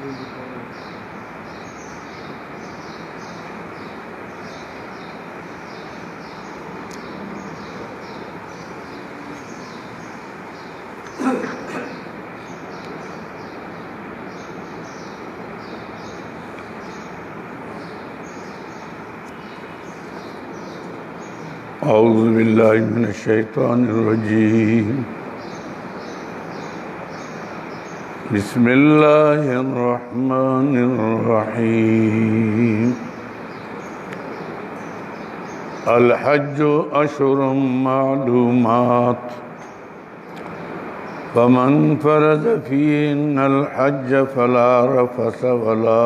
اعوذ باللہ من الشیطان الرجیم بسم اللہ الرحمن الرحیم الحج اشہر معلومات فمن فرض فیہن الحج فلا رفث ولا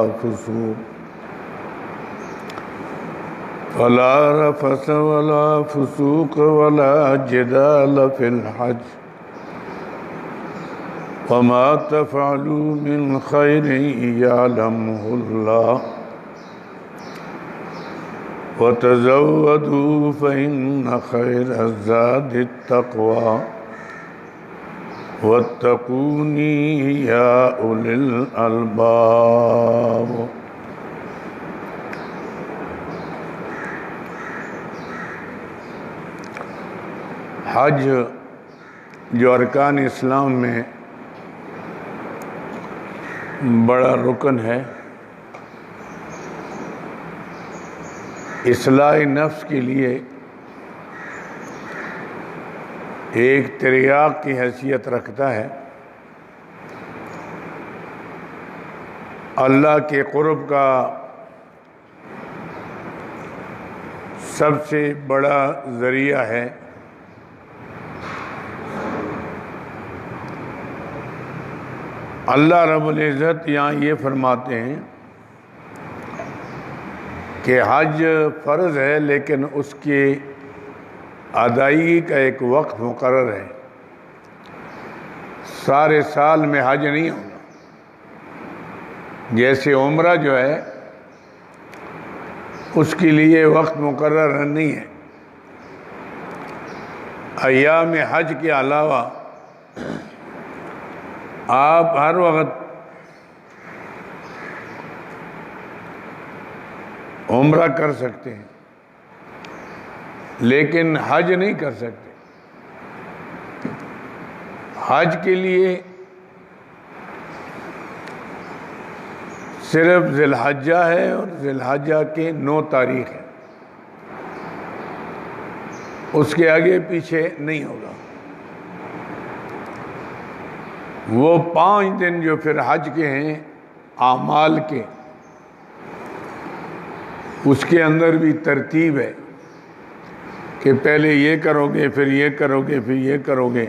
فسوق ولا جدال في الحج وما تفعلوا من خير يعلمه الله وتزودوا فإن خير الزاد التقوى واتقوني يا أولي الألباب. حج جو ارکان اسلام میں بڑا رکن ہے، اصلاح نفس کے لیے ایک تریاق کی حیثیت رکھتا ہے، اللہ کے قرب کا سب سے بڑا ذریعہ ہے. اللہ رب العزت یہاں یہ فرماتے ہیں کہ حج فرض ہے، لیکن اس کی ادائیگی کا ایک وقت مقرر ہے. سارے سال میں حج نہیں ہوگا. جیسے عمرہ جو ہے اس کے لیے وقت مقرر نہیں ہے. ایام حج کے علاوہ آپ ہر وقت عمرہ کر سکتے ہیں، لیکن حج نہیں کر سکتے. حج کے لیے صرف ذی الحجہ ہے، اور ذی الحجہ کے 9 تاریخ ہے، اس کے آگے پیچھے نہیں ہوگا. وہ 5 دن جو پھر حج کے ہیں اعمال کے، اس کے اندر بھی ترتیب ہے کہ پہلے یہ کرو گے، پھر یہ کرو گے، پھر یہ کرو گے.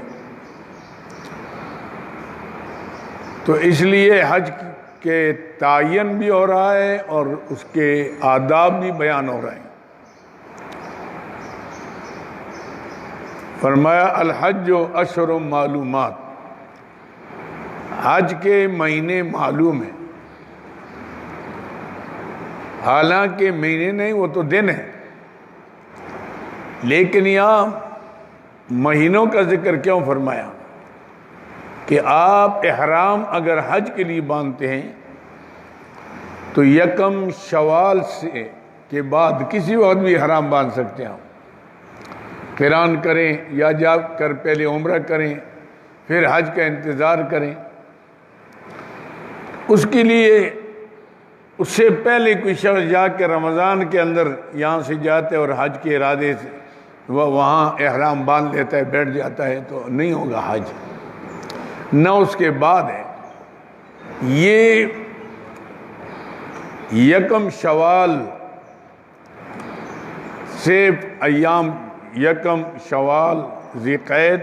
تو اس لیے حج کے تعین بھی ہو رہا ہے اور اس کے آداب بھی بیان ہو رہے ہیں. فرمایا الحج اشہر معلومات، حج کے مہینے معلوم ہیں. حالانکہ مہینے نہیں، وہ تو دن ہے، لیکن یہاں مہینوں کا ذکر کیوں فرمایا؟ کہ آپ احرام اگر حج کے لیے باندھتے ہیں تو 1 شوال سے کے بعد کسی وقت بھی احرام باندھ سکتے ہیں. قران کریں یا جا کر پہلے عمرہ کریں، پھر حج کا انتظار کریں. اس کے لیے اس سے پہلے کوئی شخص جا کے رمضان کے اندر یہاں سے جاتے اور حج کے ارادے سے وہ وہاں احرام باندھ لیتا ہے، بیٹھ جاتا ہے، تو نہیں ہوگا حج. نہ اس کے بعد ہے. یہ 1 شوال سے ایام 1 شوال، ذی قعد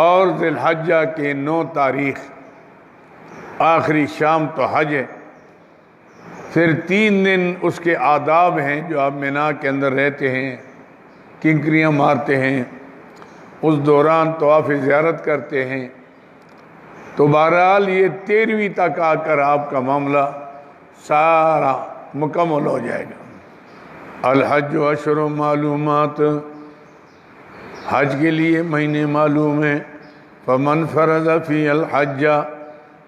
اور ذی الحجہ کے 9 تاریخ آخری شام تو حج ہے. پھر 3 دن اس کے آداب ہیں جو آپ مینا کے اندر رہتے ہیں، کنکریاں مارتے ہیں، اس دوران طواف زیارت کرتے ہیں. تو بہرحال یہ 13ویں تک آ کر آپ کا معاملہ سارا مکمل ہو جائے گا. الحج اشہر معلومات، حج کے لیے مہینے معلوم ہیں. فمن فرض فی الحج،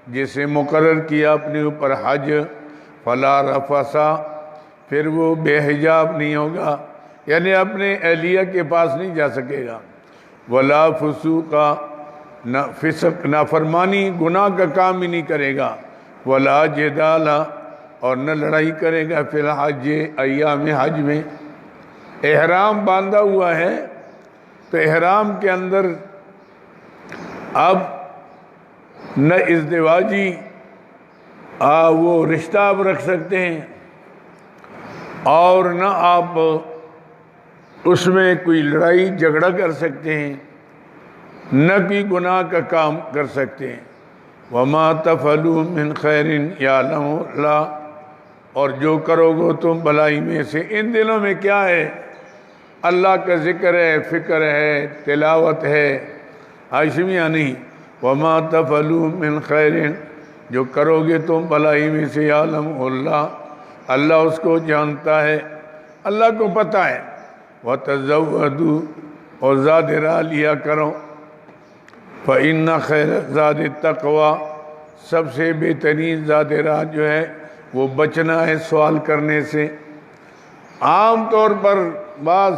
جسے مقرر کیا اپنے اوپر حج، فلا رفسا، پھر وہ بے حجاب نہیں ہوگا، یعنی اپنے اہلیہ کے پاس نہیں جا سکے گا، ولا فسوقا، نہ فسق نافرمانی گناہ کا کام ہی نہیں کرے گا، ولا جدالا، اور نہ لڑائی کرے گا فی الحج، ایام حج میں۔ احرام باندھا ہوا ہے تو احرام کے اندر اب نہ ازدواجی وہ رشتہ آپ رکھ سکتے ہیں، اور نہ آپ اس میں کوئی لڑائی جھگڑا کر سکتے ہیں، نہ کوئی گناہ کا کام کر سکتے ہیں۔ وما تفعلوا من خیر یعلمہ اللہ، اور جو کرو گو تم بھلائی میں سے، ان دنوں میں کیا ہے؟ اللہ کا ذکر ہے، فکر ہے، تلاوت ہے، ہاشمیہ نہیں۔ وما تفعلوا من خیر، جو کرو گے تم بھلائی میں سے، یعلمہ اللہ، اللہ اس کو جانتا ہے، اللہ کو پتہ ہے۔ وتزودوا، اور زاد راہ لیا کرو، فإن خیر زاد التقویٰ، سب سے بہترین زاد راہ جو ہے وہ بچنا ہے سوال کرنے سے۔ عام طور پر بعض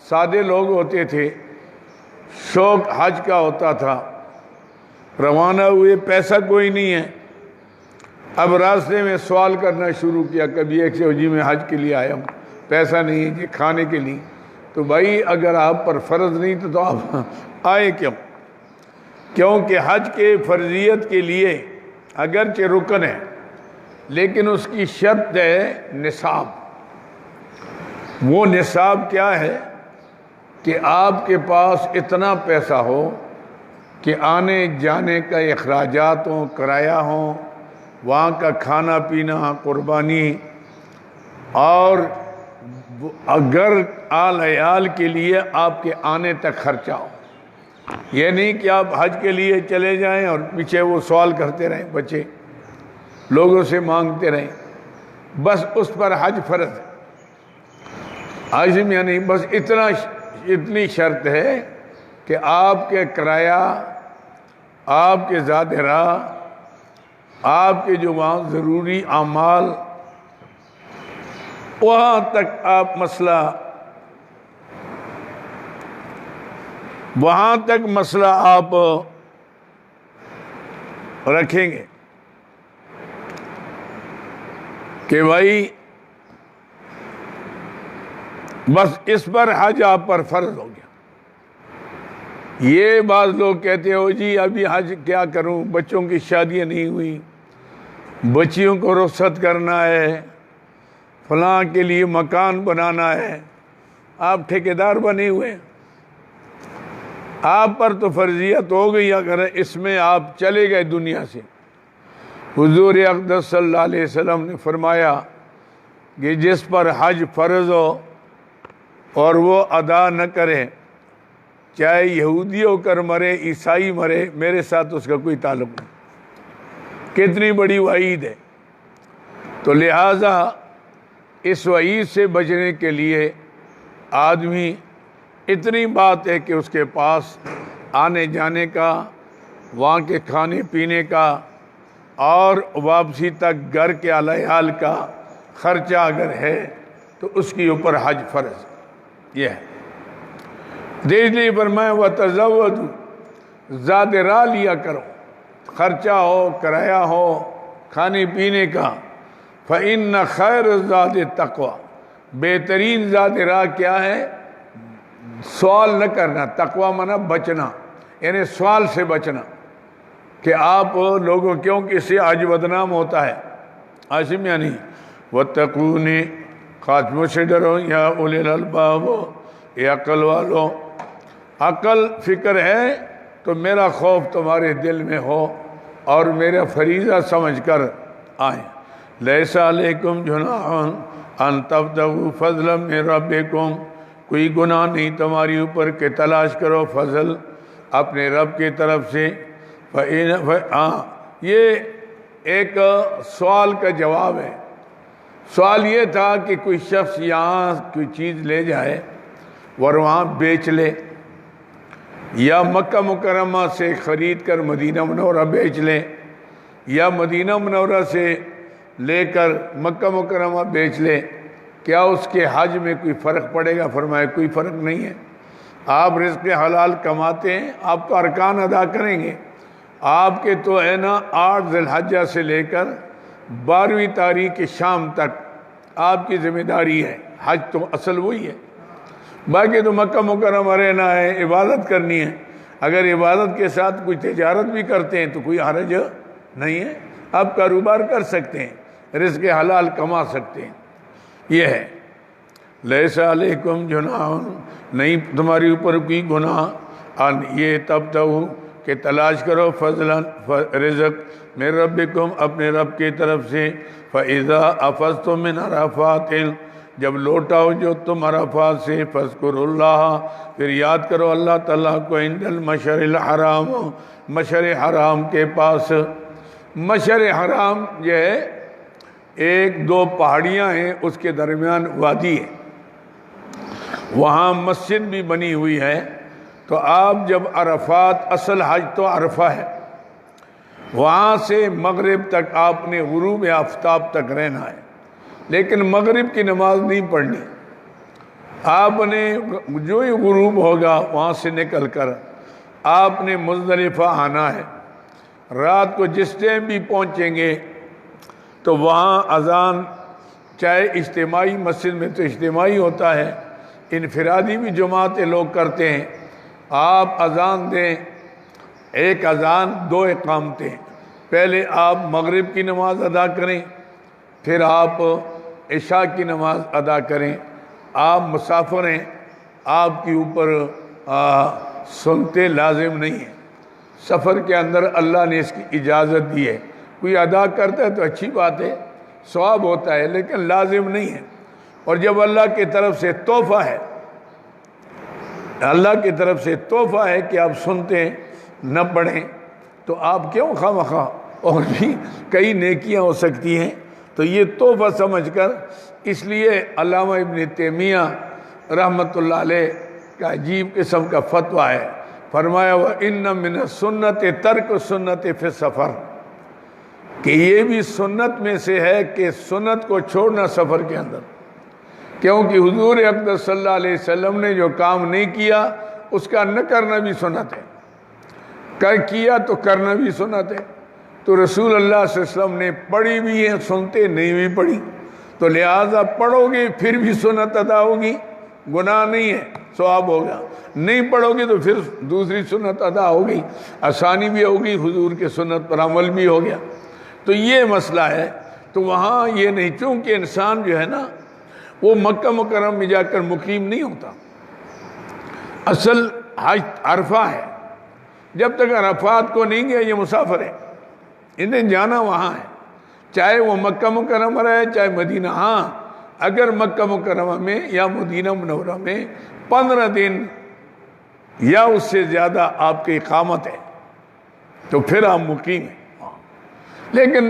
سادے لوگ ہوتے تھے، شوق حج کا ہوتا تھا، روانہ ہوئے، پیسہ کوئی نہیں ہے، اب راستے میں سوال کرنا شروع کیا، کبھی ایک سے جی میں حج کے لیے آیا ہوں، پیسہ نہیں ہے جی کھانے کے لیے، تو بھائی اگر آپ پر فرض نہیں تو آپ آئے کیوں؟ کیونکہ حج کے فرضیت کے لیے اگرچہ رکن ہے لیکن اس کی شرط ہے نصاب۔ وہ نصاب کیا ہے کہ آپ کے پاس اتنا پیسہ ہو کہ آنے جانے کا اخراجات ہوں، کرایہ ہوں، وہاں کا کھانا پینا، قربانی، اور اگر آل عیال کے لیے آپ کے آنے تک خرچہ ہو۔ یہ نہیں کہ آپ حج کے لیے چلے جائیں اور پیچھے وہ سوال کرتے رہیں، بچے لوگوں سے مانگتے رہیں، بس اس پر حج فرض ہے، عازم یا نہیں، بس اتنی شرط ہے کہ آپ کے کرایہ، آپ کے زاد راہ، آپ کے جو وہاں ضروری اعمال، وہاں تک آپ مسئلہ آپ رکھیں گے کہ بھائی بس اس پر حج آپ پر فرض ہو گیا۔ یہ بعض لوگ کہتے ہو جی ابھی حج کیا کروں، بچوں کی شادیاں نہیں ہوئی، بچیوں کو رخصت کرنا ہے، فلاں کے لیے مکان بنانا ہے، آپ ٹھیکیدار بنے ہوئے، آپ پر تو فرضیت ہو گئی اگر اس میں آپ چلے گئے دنیا سے۔ حضور اقدس صلی اللہ علیہ وسلم نے فرمایا کہ جس پر حج فرض ہو اور وہ ادا نہ کرے، چاہے یہودی ہو کر مرے، عیسائی مرے، میرے ساتھ اس کا کوئی تعلق نہیں۔ کتنی بڑی وعید ہے! تو لہٰذا اس وعید سے بچنے کے لیے آدمی، اتنی بات ہے کہ اس کے پاس آنے جانے کا، وہاں کے کھانے پینے کا، اور واپسی تک گھر کے عیال کا خرچہ اگر ہے تو اس کے اوپر حج فرض یہ ہے۔ دیکھ لیے فرمایا وَتَزَوَّدُوا، زاد راہ لیا کرو، خرچہ ہو، کرایہ ہو، کھانے پینے کا۔ فَإِنَّ خَيْرَ الزَّادِ التَّقْوَىٰ، بہترین زاد راہ کیا ہے؟ سوال نہ کرنا، تقویٰ مانا بچنا، یعنی سوال سے بچنا، کہ آپ لوگوں کیونکہ اس سے حج بدنام ہوتا ہے، عاصم یا نہیں۔ وَاتَّقُونِ، خاتموں سے ڈرو، یا اولی الالباب، یا عقل والو، عقل فکر ہے تو میرا خوف تمہارے دل میں ہو اور میرا فریضہ سمجھ کر آئیں۔ لیس علیکم جناح ان تبتغوا فضلا من ربکم، کوئی گناہ نہیں تمہاری اوپر کہ تلاش کرو فضل اپنے رب کی طرف سے۔ یہ ایک سوال کا جواب ہے۔ سوال یہ تھا کہ کوئی شخص یہاں کوئی چیز لے جائے اور وہاں بیچ لے، یا مکہ مکرمہ سے خرید کر مدینہ منورہ بیچ لے، یا مدینہ منورہ سے لے کر مکہ مکرمہ بیچ لے، کیا اس کے حج میں کوئی فرق پڑے گا؟ فرمایا کوئی فرق نہیں ہے، آپ رزق حلال کماتے ہیں، آپ تو ارکان ادا کریں گے، آپ کے تو ہے نا 8 ذی الحجہ سے لے کر 12ویں تاریخ شام تک آپ کی ذمہ داری ہے، حج تو اصل وہی ہے، باقی تو مکہ مکرمہ رہنا ہے، عبادت کرنی ہے۔ اگر عبادت کے ساتھ کوئی تجارت بھی کرتے ہیں تو کوئی حرج نہیں ہے، آپ کاروبار کر سکتے ہیں، رزق حلال کما سکتے ہیں۔ یہ ہے لیس علیکم جناح، نہیں تمہاری اوپر کوئی گناہ، ان یہ تب تو کہ تلاش کرو فضلا رزق من ربکم، اپنے رب کی طرف سے، فَإِذَا أَفَضْتُم مِّنْ عَرَفَاتٍ، جب لوٹاؤ جو تم عرفات سے، فاذکروا اللہ، پھر یاد کرو اللہ تعالیٰ کو، عند المشعر الحرام، مشعر حرام کے پاس۔ مشعر حرام جو ہے 1-2 پہاڑیاں ہیں، اس کے درمیان وادی ہے، وہاں مسجد بھی بنی ہوئی ہے۔ تو آپ جب عرفات، اصل حج تو عرفہ ہے، وہاں سے مغرب تک آپ نے غروب آفتاب تک رہنا ہے، لیکن مغرب کی نماز نہیں پڑھنی، آپ نے جو ہی غروب ہوگا وہاں سے نکل کر آپ نے مزدلفہ آنا ہے۔ رات کو جس ٹائم بھی پہنچیں گے تو وہاں اذان، چاہے اجتماعی مسجد میں تو اجتماعی ہوتا ہے، انفرادی بھی جماعتیں لوگ کرتے ہیں، آپ اذان دیں، 1 اذان 2 اقامتیں، پہلے آپ مغرب کی نماز ادا کریں، پھر آپ عشاء کی نماز ادا کریں۔ آپ مسافر ہیں، آپ کے اوپر سنتے لازم نہیں ہیں، سفر کے اندر اللہ نے اس کی اجازت دی ہے، کوئی ادا کرتا ہے تو اچھی بات ہے، ثواب ہوتا ہے، لیکن لازم نہیں ہے۔ اور جب اللہ کی طرف سے تحفہ ہے، اللہ کی طرف سے تحفہ ہے کہ آپ سنتے ہیں نہ پڑھیں، تو آپ کیوں خواہ اور بھی کئی نیکیاں ہو سکتی ہیں، تو یہ تحفہ سمجھ کر، اس لیے علامہ ابن تیمیہ رحمۃ اللہ علیہ کا عجیب قسم کا فتویٰ ہے، فرمایا وَإِنَّ مِنَ السُّنَّةِ تَرْكُ السُّنَّةِ فِي السَّفَرِ، کہ یہ بھی سنت میں سے ہے کہ سنت کو چھوڑنا سفر کے اندر، کیونکہ حضور اقدس صلی اللہ علیہ وسلم نے جو کام نہیں کیا اس کا نہ کرنا بھی سنت ہے، کیا تو کرنا بھی سنت ہے۔ تو رسول اللہ صلی اللہ علیہ وسلم نے پڑھی بھی ہے، سنتے نہیں بھی پڑھی، تو لہٰذا پڑھو گے پھر بھی سنت ادا ہوگی، گناہ نہیں ہے، ثواب ہوگا، نہیں پڑھو گے تو پھر دوسری سنت ادا ہوگی، آسانی بھی ہوگی، حضور کے سنت پر عمل بھی ہو گیا۔ تو یہ مسئلہ ہے، تو وہاں یہ نہیں، چونکہ انسان جو ہے نا وہ مکہ مکرمہ میں جا کر مقیم نہیں ہوتا، اصل حج عرفہ ہے، جب تک عرفات کو نہیں گیا یہ مسافر ہے، انہیں جانا وہاں ہے، چاہے وہ مکہ مکرمہ رہے چاہے مدینہ۔ ہاں اگر مکہ مکرمہ میں یا مدینہ منورہ میں 15 دن یا اس سے زیادہ آپ کی اقامت ہے تو پھر آپ مقیم ہیں، لیکن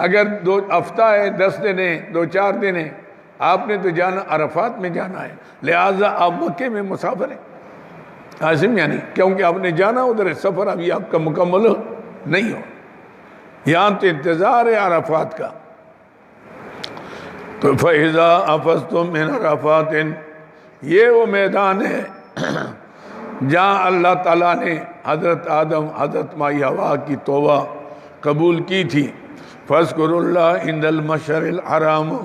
اگر 2 ہفتہ ہے، 10 دن ہے، 2-4 دن ہے، آپ نے تو جانا عرفات میں جانا ہے، لہٰذا آپ مکے میں مسافر ہیں، عازم یعنی، کیونکہ آپ نے جانا ادھر ہے، سفر ابھی آپ کا مکمل نہیں ہو، یہاں تو انتظار ہے عرفات کا۔ تو فَإِذَا أَفَضْتُم مِّنْ عَرَفَاتٍ، یہ وہ میدان ہے جہاں اللہ تعالیٰ نے حضرت آدم، حضرت مائی حوا کی توبہ قبول کی تھی۔ فَاذْكُرُوا اللَّهَ عِندَ الْمَشْعَرِ الْحَرَامِ،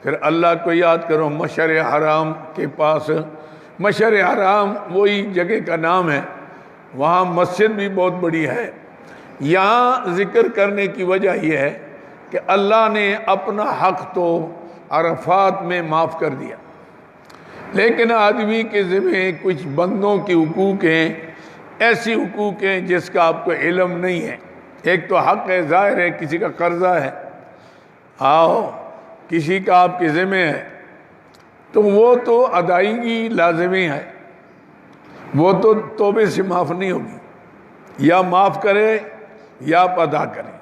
پھر اللہ کو یاد کرو مشعر حرام کے پاس۔ مشعر حرام وہی جگہ کا نام ہے، وہاں مسجد بھی بہت بڑی ہے۔ یہاں ذکر کرنے کی وجہ یہ ہے کہ اللہ نے اپنا حق تو عرفات میں معاف کر دیا، لیکن آدمی کے ذمہ کچھ بندوں کے حقوق ہیں، ایسی حقوق ہیں جس کا آپ کو علم نہیں ہے۔ ایک تو حق ہے، ظاہر ہے، کسی کا قرضہ ہے، کسی کا آپ کے ذمہ ہے، تو وہ تو ادائیگی لازمی ہے، وہ تو توبے سے معاف نہیں ہوگی، یا معاف کرے یا آپ ادا کریں۔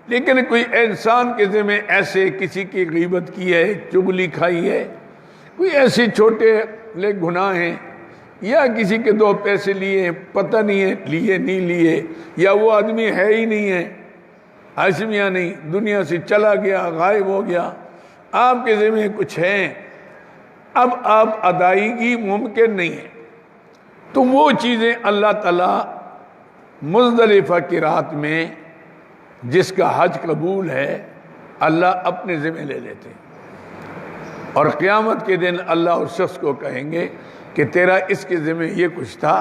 لیکن کوئی انسان کے ذمہ ایسے کسی کی غیبت کی ہے، چغلی کھائی ہے، کوئی ایسے چھوٹے لے گناہ ہیں، یا کسی کے 2 پیسے لیے، پتہ نہیں ہے لیے نہیں لیے، یا وہ آدمی ہے ہی نہیں ہے، ہاشمیہ نہیں، دنیا سے چلا گیا، غائب ہو گیا، آپ کے ذمہ کچھ ہے، اب آپ ادائیگی ممکن نہیں ہے، تو وہ چیزیں اللہ تعالیٰ مزدلفہ کی رات میں جس کا حج قبول ہے اللہ اپنے ذمہ لے لیتے ہیں، اور قیامت کے دن اللہ اس شخص کو کہیں گے کہ تیرا اس کے ذمہ یہ کچھ تھا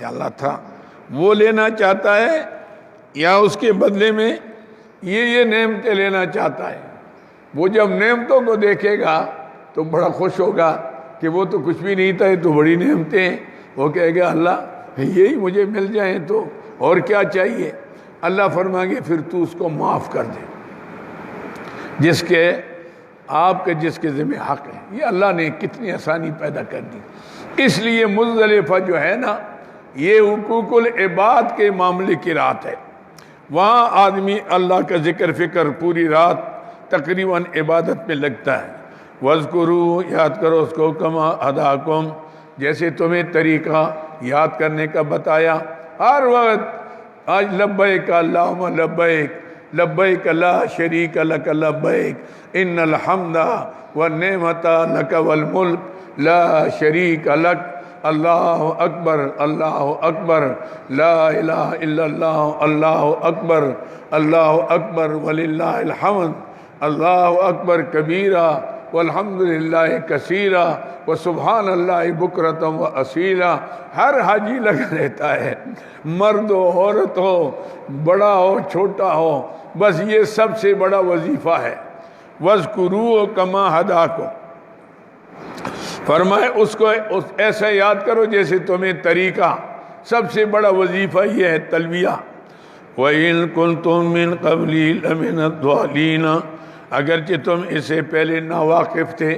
یا اللہ تھا، وہ لینا چاہتا ہے یا اس کے بدلے میں یہ نعمتیں لینا چاہتا ہے۔ وہ جب نعمتوں کو دیکھے گا تو بڑا خوش ہوگا کہ وہ تو کچھ بھی نہیں تھا، یہ تو بڑی نعمتیں ہیں۔ وہ کہے گا اللہ یہی مجھے مل جائیں تو اور کیا چاہیے؟ اللہ فرمائیں گے پھر تو اس کو معاف کر دے جس کے آپ کے جس کے ذمہ حق ہے۔ یہ اللہ نے کتنی آسانی پیدا کر دی۔ اس لیے مزدلفہ جو ہے نا، یہ حقوق العباد کے معاملے کی رات ہے، وہاں آدمی اللہ کا ذکر فکر پوری رات تقریباً عبادت میں لگتا ہے۔ وَاذْكُرُوا، یاد کرو اس کو، کما ہداکم، جیسے تمہیں طریقہ یاد کرنے کا بتایا۔ ہر وقت آج لبیک اللہم لبیک، لبیک لا شریک لک لبیک، ان الحمد والنعمت لک والملک لا شریک لک، اللہ اکبر اللہ اکبر، لا الہ الا اللہ، اللہ اکبر اللہ اکبر وللہ الحمد، اللہ اکبر کبیرہ والحمد للہ کثیرہ وسبحان اللہ بکرۃ و اصیلا۔ ہر حاجی لگا رہتا ہے، مرد ہو عورت ہو، بڑا ہو چھوٹا ہو، بس یہ سب سے بڑا وظیفہ ہے۔ وَاذْكُرُوهُ كَمَا هَدَاكُمْ، فرمائے اس کو ایسا یاد کرو جیسے تمہیں طریقہ۔ سب سے بڑا وظیفہ یہ ہے تلبیہ۔ وَإِن كُنتُم مِّن قَبْلِ لَمِنَ الضَّالِّينَ، اگرچہ تم اسے پہلے ناواقف تھے،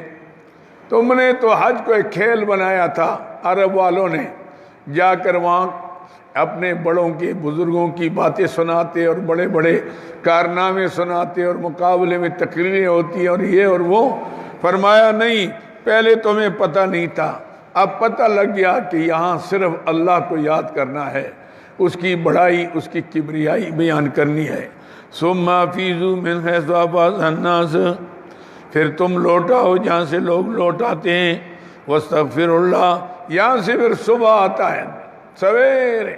تم نے تو حج کو ایک کھیل بنایا تھا، عرب والوں نے جا کر وہاں اپنے بڑوں کی بزرگوں کی باتیں سناتے اور بڑے بڑے کارنامے سناتے اور مقابلے میں تقریریں ہوتی اور یہ اور وہ۔ فرمایا نہیں، پہلے تمہیں پتہ نہیں تھا، اب پتہ لگ گیا کہ یہاں صرف اللہ کو یاد کرنا ہے، اس کی بڑائی اس کی کبریائی بیان کرنی ہے۔ ثم افیضوا من حیث افاض الناس، پھر تم لوٹاؤ جہاں سے لوگ لوٹاتے ہیں۔ واستغفر اللہ، یہاں سے پھر صبح آتا ہے، سویرے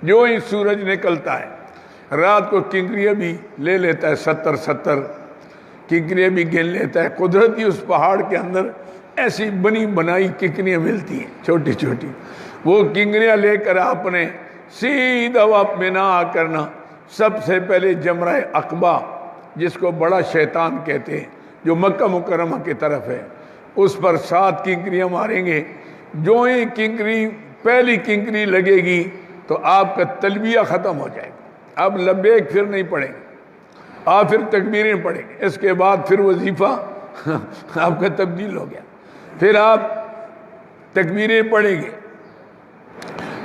جو ہی سورج نکلتا ہے، رات کو کنکریاں بھی لے لیتا ہے، 70 کنکریاں بھی گن لیتا ہے۔ قدرتی اس پہاڑ کے اندر ایسی بنی بنائی کنکریاں ملتی ہیں چھوٹی چھوٹی، وہ کنکریاں لے کر آپ نے سیدھا آپ مینا آ کرنا۔ سب سے پہلے جمرہ عقبہ، جس کو بڑا شیطان کہتے ہیں، جو مکہ مکرمہ کی طرف ہے، اس پر 7 کنکریاں ماریں گے۔ جو ہی کنکری پہلی کنکری لگے گی تو آپ کا تلبیہ ختم ہو جائے گا، اب لبیک پھر نہیں پڑھیں گے، آپ پھر تکبیریں پڑھیں گے۔ اس کے بعد پھر وظیفہ آپ کا تبدیل ہو گیا، پھر آپ تکبیریں پڑھیں گے۔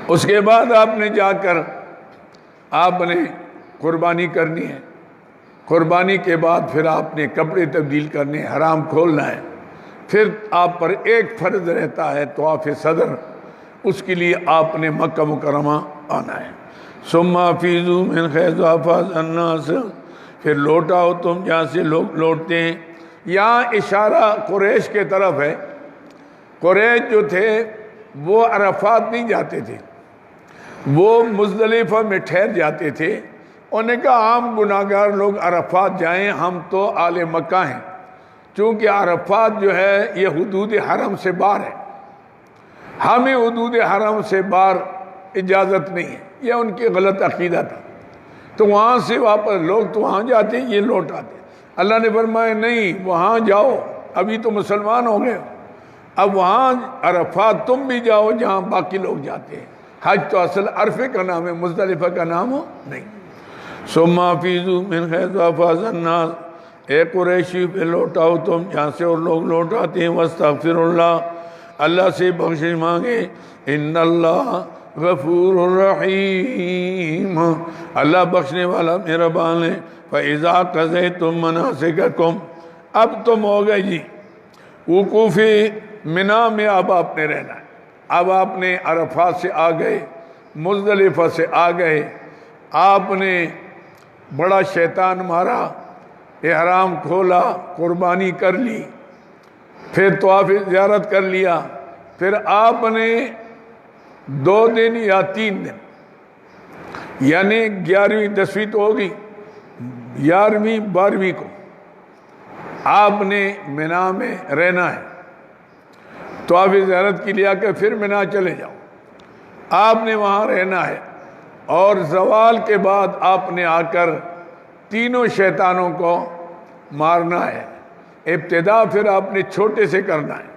اس کے بعد آپ نے جا کر آپ نے قربانی کرنی ہے، قربانی کے بعد پھر آپ نے کپڑے تبدیل کرنے، حرام کھولنا ہے۔ پھر آپ پر ایک فرض رہتا ہے طواف صدر، اس کے لیے آپ نے مکہ مکرمہ آنا ہے۔ ثم افیضوا من حیث افاض الناس، پھر لوٹاؤ تم جہاں سے لوگ لوٹتے ہیں۔ یہاں اشارہ قریش کے طرف ہے۔ قریش جو تھے وہ عرفات نہیں جاتے تھے، وہ مزدلفہ میں ٹھہر جاتے تھے۔ انہوں نے کہا عام گناہگار لوگ عرفات جائیں، ہم تو آل مکہ ہیں، چونکہ عرفات جو ہے یہ حدود حرم سے باہر ہے، ہمیں حدود حرم سے باہر اجازت نہیں ہے۔ یہ ان کی غلط عقیدہ تھا، تو وہاں سے واپس لوگ تو وہاں جاتے یہ لوٹ آتے۔ اللہ نے فرمایا نہیں، وہاں جاؤ، ابھی تو مسلمان ہو گئے، اب وہاں عرفات تم بھی جاؤ جہاں باقی لوگ جاتے ہیں۔ حج تو اصل عرفے کا نام ہے، مزدلفہ کا نام ہو نہیں۔ ثم افیضوا من حیث افاض الناس، اے قریشی پہ لوٹاؤ تم جہاں سے اور لوگ لوٹاتے ہیں۔ واستغفر اللہ، اللہ سے بخشش مانگے۔ ان اللہ غفور الرحیم، اللہ بخشنے والا مہربان ہے۔ فَإِذَا قَضَيْتُم مَّنَاسِكَكُمْ، اب تم ہو گئے جی وقوف منا میں، اب آپ نے رہنا ہے۔ اب آپ نے عرفات سے آ گئے، مزدلفہ سے آ گئے، آپ نے بڑا شیطان مارا، احرام کھولا، قربانی کر لی، پھر طواف زیارت کر لیا، پھر آپ نے 2 دن یا 3 دن یعنی 11ویں 10ویں تو ہوگی، 11ویں 12ویں کو آپ نے منا میں رہنا ہے۔ طواف زیارت کی لیا کہ پھر منا چلے جاؤ، آپ نے وہاں رہنا ہے، اور زوال کے بعد آپ نے آ کر تینوں شیطانوں کو مارنا ہے۔ ابتدا پھر آپ نے چھوٹے سے کرنا ہے،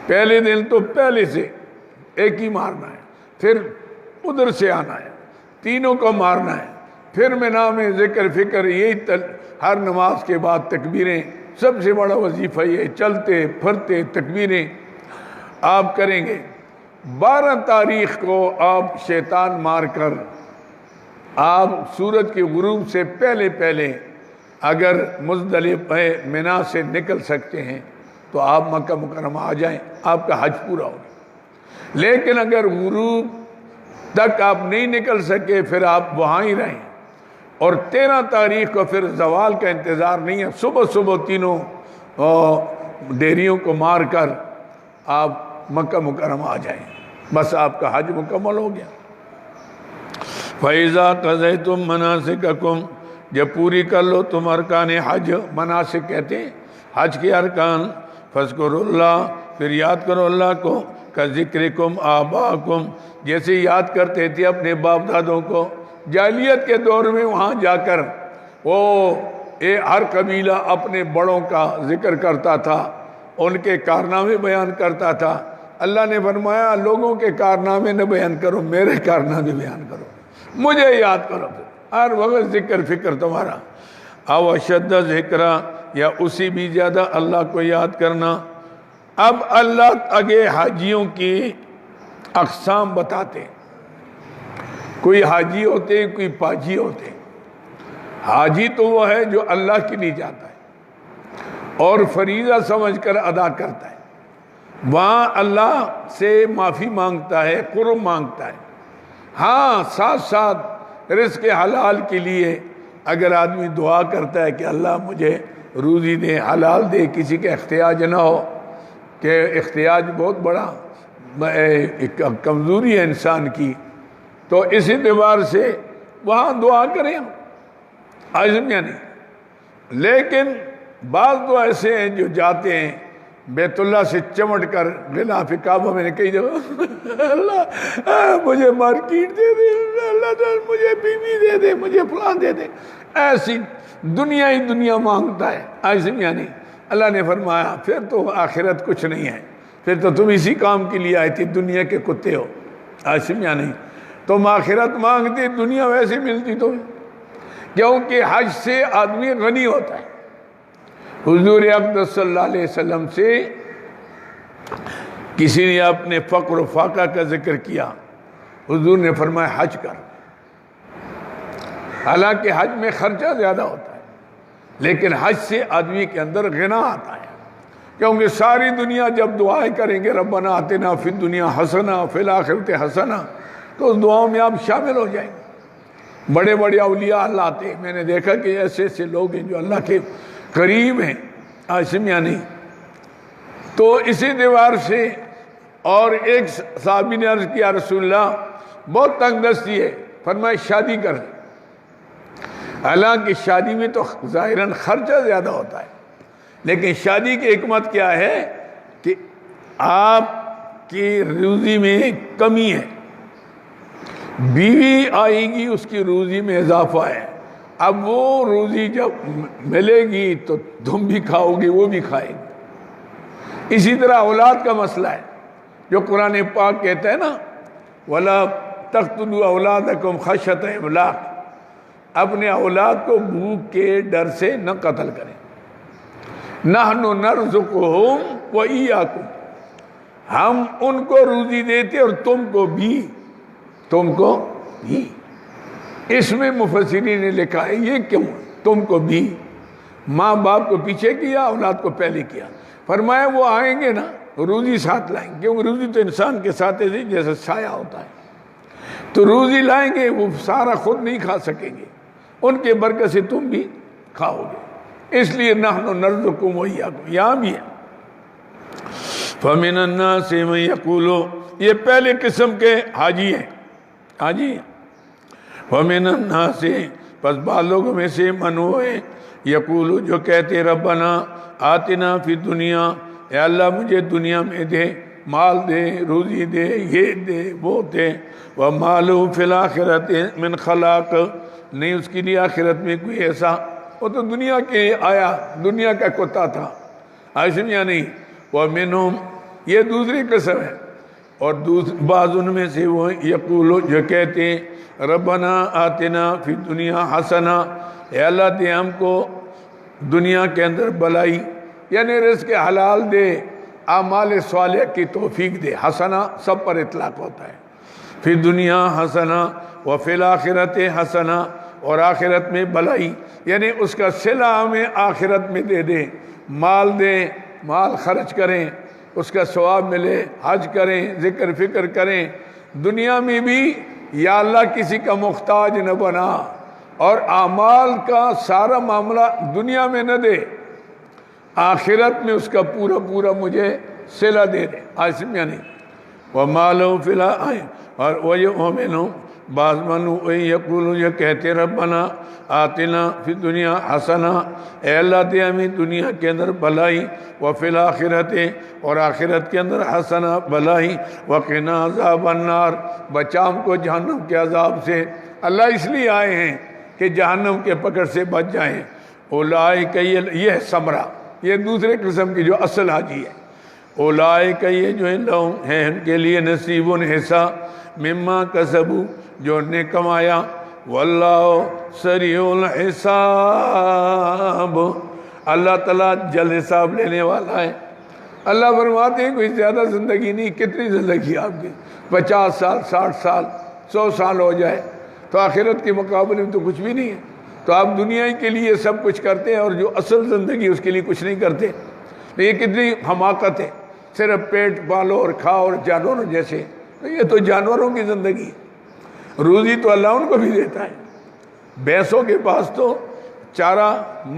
پہلے دن تو پہلے سے ایک ہی مارنا ہے، پھر ادھر سے آنا ہے، تینوں کو مارنا ہے، پھر منا میں ذکر فکر، یہی ہر نماز کے بعد تکبیریں، سب سے بڑا وظیفہ یہ چلتے پھرتے تکبیریں آپ کریں گے۔ 12 تاریخ کو آپ شیطان مار کر آپ سورج کے غروب سے پہلے پہلے اگر مزدلفہ منا سے نکل سکتے ہیں تو آپ مکہ مکرمہ آ جائیں، آپ کا حج پورا ہوگا۔ لیکن اگر غروب تک آپ نہیں نکل سکے پھر آپ وہاں ہی رہیں، اور 13 تاریخ کو پھر زوال کا انتظار نہیں ہے، صبح صبح تینوں ڈیریوں کو مار کر آپ مکہ مکرمہ آ جائیں، بس آپ کا حج مکمل ہو گیا۔ فَإِذَا قَضَيْتُم مَنَاسِكَكُمْ، جب پوری کر لو تم ارکان حج، مناسک کہتے ہیں حج کے ارکان، فَاذْكُرُوا اللَّهَ، پھر یاد کرو اللہ کو، كَذِكْرِكُمْ آبَاءَكُمْ، جیسے یاد کرتے تھے اپنے باپ دادوں کو۔ جاہلیت کے دور میں وہاں جا کر ہر قبیلہ اپنے بڑوں کا ذکر کرتا تھا، ان کے کارنامے بیان کرتا تھا۔ اللہ نے فرمایا لوگوں کے کارنامے نہ بیان کرو، میرے کارنامے بیان کرو، مجھے یاد کرو، ہر وقت ذکر فکر تمہارا۔ او اشد ذکرہ، یا اسی بھی زیادہ اللہ کو یاد کرنا۔ اب اللہ آگے حاجیوں کی اقسام بتاتے ہیں، کوئی حاجی ہوتے ہیں، کوئی پاجی ہوتے ہیں۔ حاجی تو وہ ہے جو اللہ کے لیے جاتا ہے اور فریضہ سمجھ کر ادا کرتا ہے، وہاں اللہ سے معافی مانگتا ہے، قرب مانگتا ہے۔ ہاں ساتھ ساتھ رزق حلال کے لیے اگر آدمی دعا کرتا ہے کہ اللہ مجھے روزی دے، حلال دے، کسی کا احتیاج نہ ہو، کہ احتیاج بہت بڑا کمزوری ہے انسان کی، تو اس اعتبار سے وہاں دعا کریں، عزم یا نہیں۔ لیکن بعض تو ایسے ہیں جو جاتے ہیں بیت اللہ سے چمٹ کر غلاف کعبہ میں نے کہی جگہ اللہ مجھے مارکیٹ دے دے، اللہ تعالیٰ مجھے بیوی دے دے، مجھے فلان دے دے، ایسی دنیا ہی دنیا مانگتا ہے، عزم یا نہیں۔ اللہ نے فرمایا پھر تو آخرت کچھ نہیں ہے، پھر تو تم اسی کام کے لیے آئے تھے، دنیا کے کتے ہو، عزم یا نہیں۔ تم آخرت مانگتے، دنیا ویسے ملتی تمہیں، کیونکہ حج سے آدمی غنی ہوتا ہے۔ حضور اقدس صلی اللہ علیہ وسلم سے کسی نے اپنے فقر و فاقہ کا ذکر کیا، حضور نے فرمایا حج کر۔ حالانکہ حج میں خرچہ زیادہ ہوتا ہے، لیکن حج سے آدمی کے اندر غنا آتا ہے، کیونکہ ساری دنیا جب دعائیں کریں گے ربنا آتنا فی الدنیا حسنہ فی الآخرۃ حسنہ، تو اس دعاؤں میں آپ شامل ہو جائیں گے۔ بڑے بڑے اولیاء اللہ آتے ہیں، میں نے دیکھا کہ ایسے ایسے لوگ ہیں جو اللہ کے قریب ہیں، عاصم یا نہیں۔ تو اسی دیوار سے، اور ایک صحابی نے عرض کیا رسول اللہ بہت تنگ دستی ہے، فرمایا شادی کر۔ حالانکہ شادی میں تو ظاہراً خرچہ زیادہ ہوتا ہے، لیکن شادی کی حکمت کیا ہے کہ آپ کی روزی میں کمی ہے، بیوی آئے گی اس کی روزی میں اضافہ ہے، اب وہ روزی جب ملے گی تو تم بھی کھاؤ گے، وہ بھی کھائے گی۔ اسی طرح اولاد کا مسئلہ ہے، جو قرآن پاک کہتا ہے نا وَلَا تَقْتُلُوا أَوْلَادَكُمْ خَشْيَةَ إِمْلَاقٍ، اپنے اولاد کو بھوک کے ڈر سے نہ قتل کریں۔ نَحْنُ نَرْزُقُهُمْ وَإِيَّاكُمْ، ہم ان کو روزی دیتے اور تم کو بھی۔ اس میں مفسرین نے لکھا ہے یہ کیوں تم کو بھی، ماں باپ کو پیچھے کیا، اولاد کو پہلے کیا۔ فرمایا وہ آئیں گے نا روزی ساتھ لائیں گے، کیونکہ روزی تو انسان کے ساتھ ایسے جیسے سایہ ہوتا ہے، تو روزی لائیں گے، وہ سارا خود نہیں کھا سکیں گے، ان کے برکت سے تم بھی کھاؤ گے، اس لیے نحن نرزقکم وإیاکم یہاں بھی ہے۔ فَمِنَ النَّاسِ مَن یقول، یہ پہلے قسم کے حاجی ہیں، حاجی ہیں۔ وَمِنَ النَّاسِ، پس بعض لوگوں میں سے من ہوئے یقول، جو کہتے ربنا آتنا فی الدنیا، اے اللہ مجھے دنیا میں دے، مال دے، روزی دے، یہ دے وہ دے، وَمَا لَهُ فِي الْآخِرَةِ مِنْ خَلَاقٍ، نہیں اس کے لیے آخرت میں کوئی ایسا، وہ تو دنیا کے آیا، دنیا کا کتا تھا، آئسم یا نہیں۔ وَمِنْهُمْ، یہ دوسری قسم ہے، اور بعض ان میں سے وہ یقول، جو کہتے ربنا آتنا فی الدنیا حسنہ، اے اللہ دے ہم کو دنیا کے اندر بلائی، یعنی رزق حلال دے، اعمال صالح کی توفیق دے۔ حسنہ سب پر اطلاق ہوتا ہے، فی دنیا حسنہ وفی الآخرت حسنہ، اور آخرت میں بلائی، یعنی اس کا صلہ ہمیں آخرت میں دے دے، مال دے، مال خرچ کریں، اس کا ثواب ملے، حج کریں، ذکر فکر کریں، دنیا میں بھی یا اللہ کسی کا محتاج نہ بنا، اور اعمال کا سارا معاملہ دنیا میں نہ دے، آخرت میں اس کا پورا پورا مجھے صلہ دے دے، آسم یعنی وَمَا لَهُ فِي الْآخِرَةِ، اور وَيُؤْمِنُ، بعض منو یقولون، یہ کہتے ربنا آتنا فی الدنیا حسنہ، اے اللہ دے ہمیں دنیا کے اندر بھلائی، وفی الآخرت، اور آخرت کے اندر حسنہ بھلائی، وقنا عذاب النار، بچا ہم کو جہنم کے عذاب سے۔ اللہ اس لیے آئے ہیں کہ جہنم کے پکڑ سے بچ جائیں۔ اولئک، یہ ہے ثمرہ، یہ دوسرے قسم کی جو اصل حاجی ہے۔ اولئک، یہ جو لہم ہے ان کے لیے نصیب حصہ، مما کسبوا، جو انہوں نے کمایا، واللہ سریع الحساب، اللہ تعالیٰ جلد حساب لینے والا ہے۔ اللہ فرماتے ہیں کوئی زیادہ زندگی نہیں، کتنی زندگی آپ کی، 50 سال، 60 سال، 100 سال ہو جائے تو آخرت کے مقابلے میں تو کچھ بھی نہیں ہے۔ تو آپ دنیا کے لیے سب کچھ کرتے ہیں، اور جو اصل زندگی اس کے لیے کچھ نہیں کرتے، تو یہ کتنی حماقت ہے، صرف پیٹ پالو اور کھاؤ، اور جانوروں جیسے، تو یہ تو جانوروں کی زندگی ہے۔ روزی تو اللہ ان کو بھی دیتا ہے، بھینسوں کے پاس تو چارہ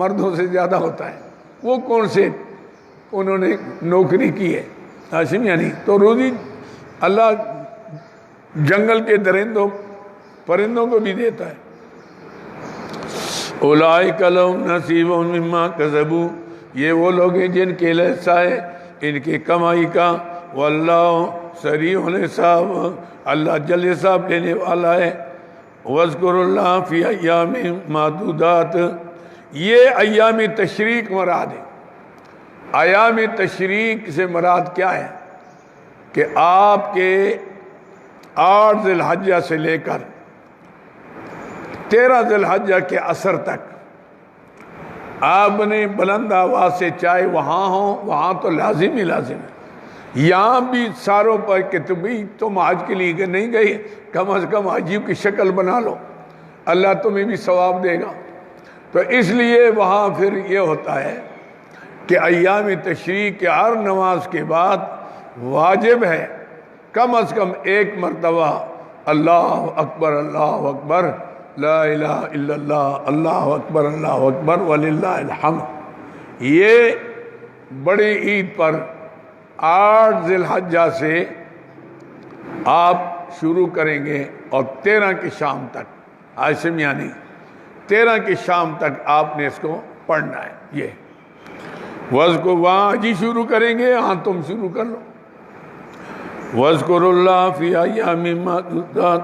مردوں سے زیادہ ہوتا ہے، وہ کون سے انہوں نے نوکری کی ہے، ہاشم یعنی، تو روزی اللہ جنگل کے درندوں پرندوں کو بھی دیتا ہے۔ اولئک لہم نصیب مما کسبوا، یہ وہ لوگ ہیں جن کے لیے حصہ ہے ان کی کمائی کا، واللہ سریع الحساب، اللہ جلد حساب لینے والا ہے۔ وَاذْكُرُوا اللَّهَ فِي أَيَّامٍ مَعْدُودَاتٍ، یہ ایام تشریق مراد ہے۔ ایام تشریق سے مراد کیا ہے کہ آپ کے 8 ذی الحجہ سے لے کر 13 ذی الحجہ کے عصر تک آپ نے بلند آواز سے، چاہے وہاں ہوں، وہاں تو لازم ہی لازم ہے، یہاں بھی ساروں پر کہ تم حج کے لیے نہیں گئی، کم از کم حجیوں کی شکل بنا لو، اللہ تمہیں بھی ثواب دے گا۔ تو اس لیے وہاں پھر یہ ہوتا ہے کہ ایام تشریق کے ہر نماز کے بعد واجب ہے کم از کم ایک مرتبہ اللہ اکبر، اللہ اکبر، لا الہ الا اللہ، اللہ اکبر، اللہ اکبر وللہ الحمد۔ یہ بڑی عید پر 8 ذی الحجہ سے آپ شروع کریں گے، اور 13 کی شام تک، عاشم یعنی 13 کی شام تک آپ نے اس کو پڑھنا ہے۔ یہ وَاذْكُرُوا، وہاں جی شروع کریں گے، ہاں تم شروع کر لو۔ وَاذْكُرُوا اللَّهَ فِي أَيَّامٍ مَعْدُودَاتٍ،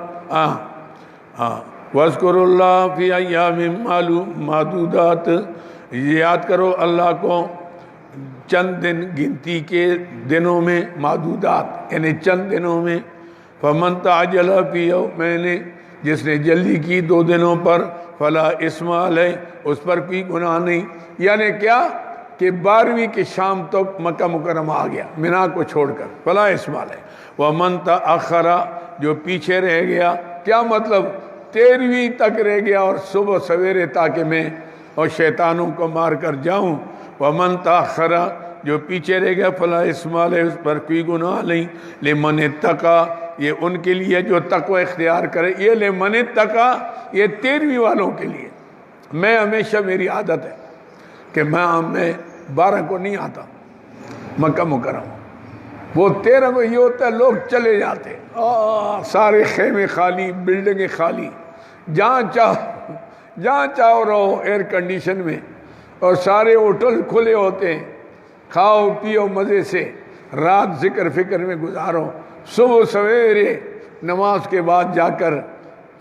وَاذْكُرُوا اللَّهَ فِي أَيَّامٍ مَعْدُودَاتٍ، یاد کرو اللہ کو چند دن گنتی کے دنوں میں، معدودات یعنی چند دنوں میں۔ فَمَن تَعَجَّلَ فِي يَوْمَيْنِ، جس نے جلدی کی 2 دنوں پر، فَلَا إِثْمَ عَلَيْهِ، اس پر کوئی گناہ نہیں۔ یعنی کیا کہ 12ویں کی شام تک مکہ مکرمہ آ گیا مینا کو چھوڑ کر، فَلَا إِثْمَ عَلَيْهِ۔ وَمَن تَأَخَّرَ، جو پیچھے رہ گیا، کیا مطلب 13ویں تک رہ گیا اور صبح سویرے تاکہ میں اور شیطانوں کو مار کر جاؤں۔ وَمَن تَأَخَّرَ، جو پیچھے رہ گیا، فَلَا إِثْمَ عَلَيْهِ، اس پر کوئی گناہ نہیں۔ لِمَنِ اتَّقَى، یہ ان کے لیے جو تقوی اختیار کرے، یہ لِمَنِ اتَّقَى، یہ 13ویں والوں کے لیے، میں ہمیشہ میری عادت ہے کہ میں 12 کو نہیں آتا مکہ مکرمہ، وہ 13 کو یہ ہوتا ہے لوگ چلے جاتے، سارے خیمے خالی، بلڈنگیں خالی، جہاں چاہو رہو ایئر کنڈیشن میں، اور سارے ہوٹل کھلے ہوتے ہیں، کھاؤ پیو مزے سے، رات ذکر فکر میں گزارو، صبح سویرے نماز کے بعد جا کر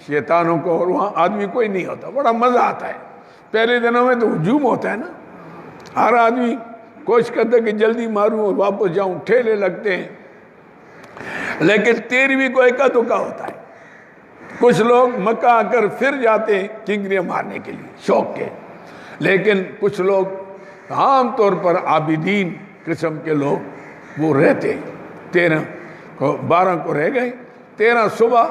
شیطانوں کو، اور وہاں آدمی کوئی نہیں ہوتا، بڑا مزہ آتا ہے۔ پہلے دنوں میں تو ہجوم ہوتا ہے نا، ہر آدمی کوشش کرتا ہے کہ جلدی ماروں اور واپس جاؤں، ٹھیلے لگتے ہیں، لیکن 13ویں کو ایکا دکا ہوتا ہے۔ کچھ لوگ مکہ آ کر پھر جاتے ہیں کنکریاں مارنے کے لیے شوق کے، لیکن کچھ لوگ عام طور پر عابدین قسم کے لوگ وہ رہتے ہیں۔ 12 کو رہ گئے، 13 صبح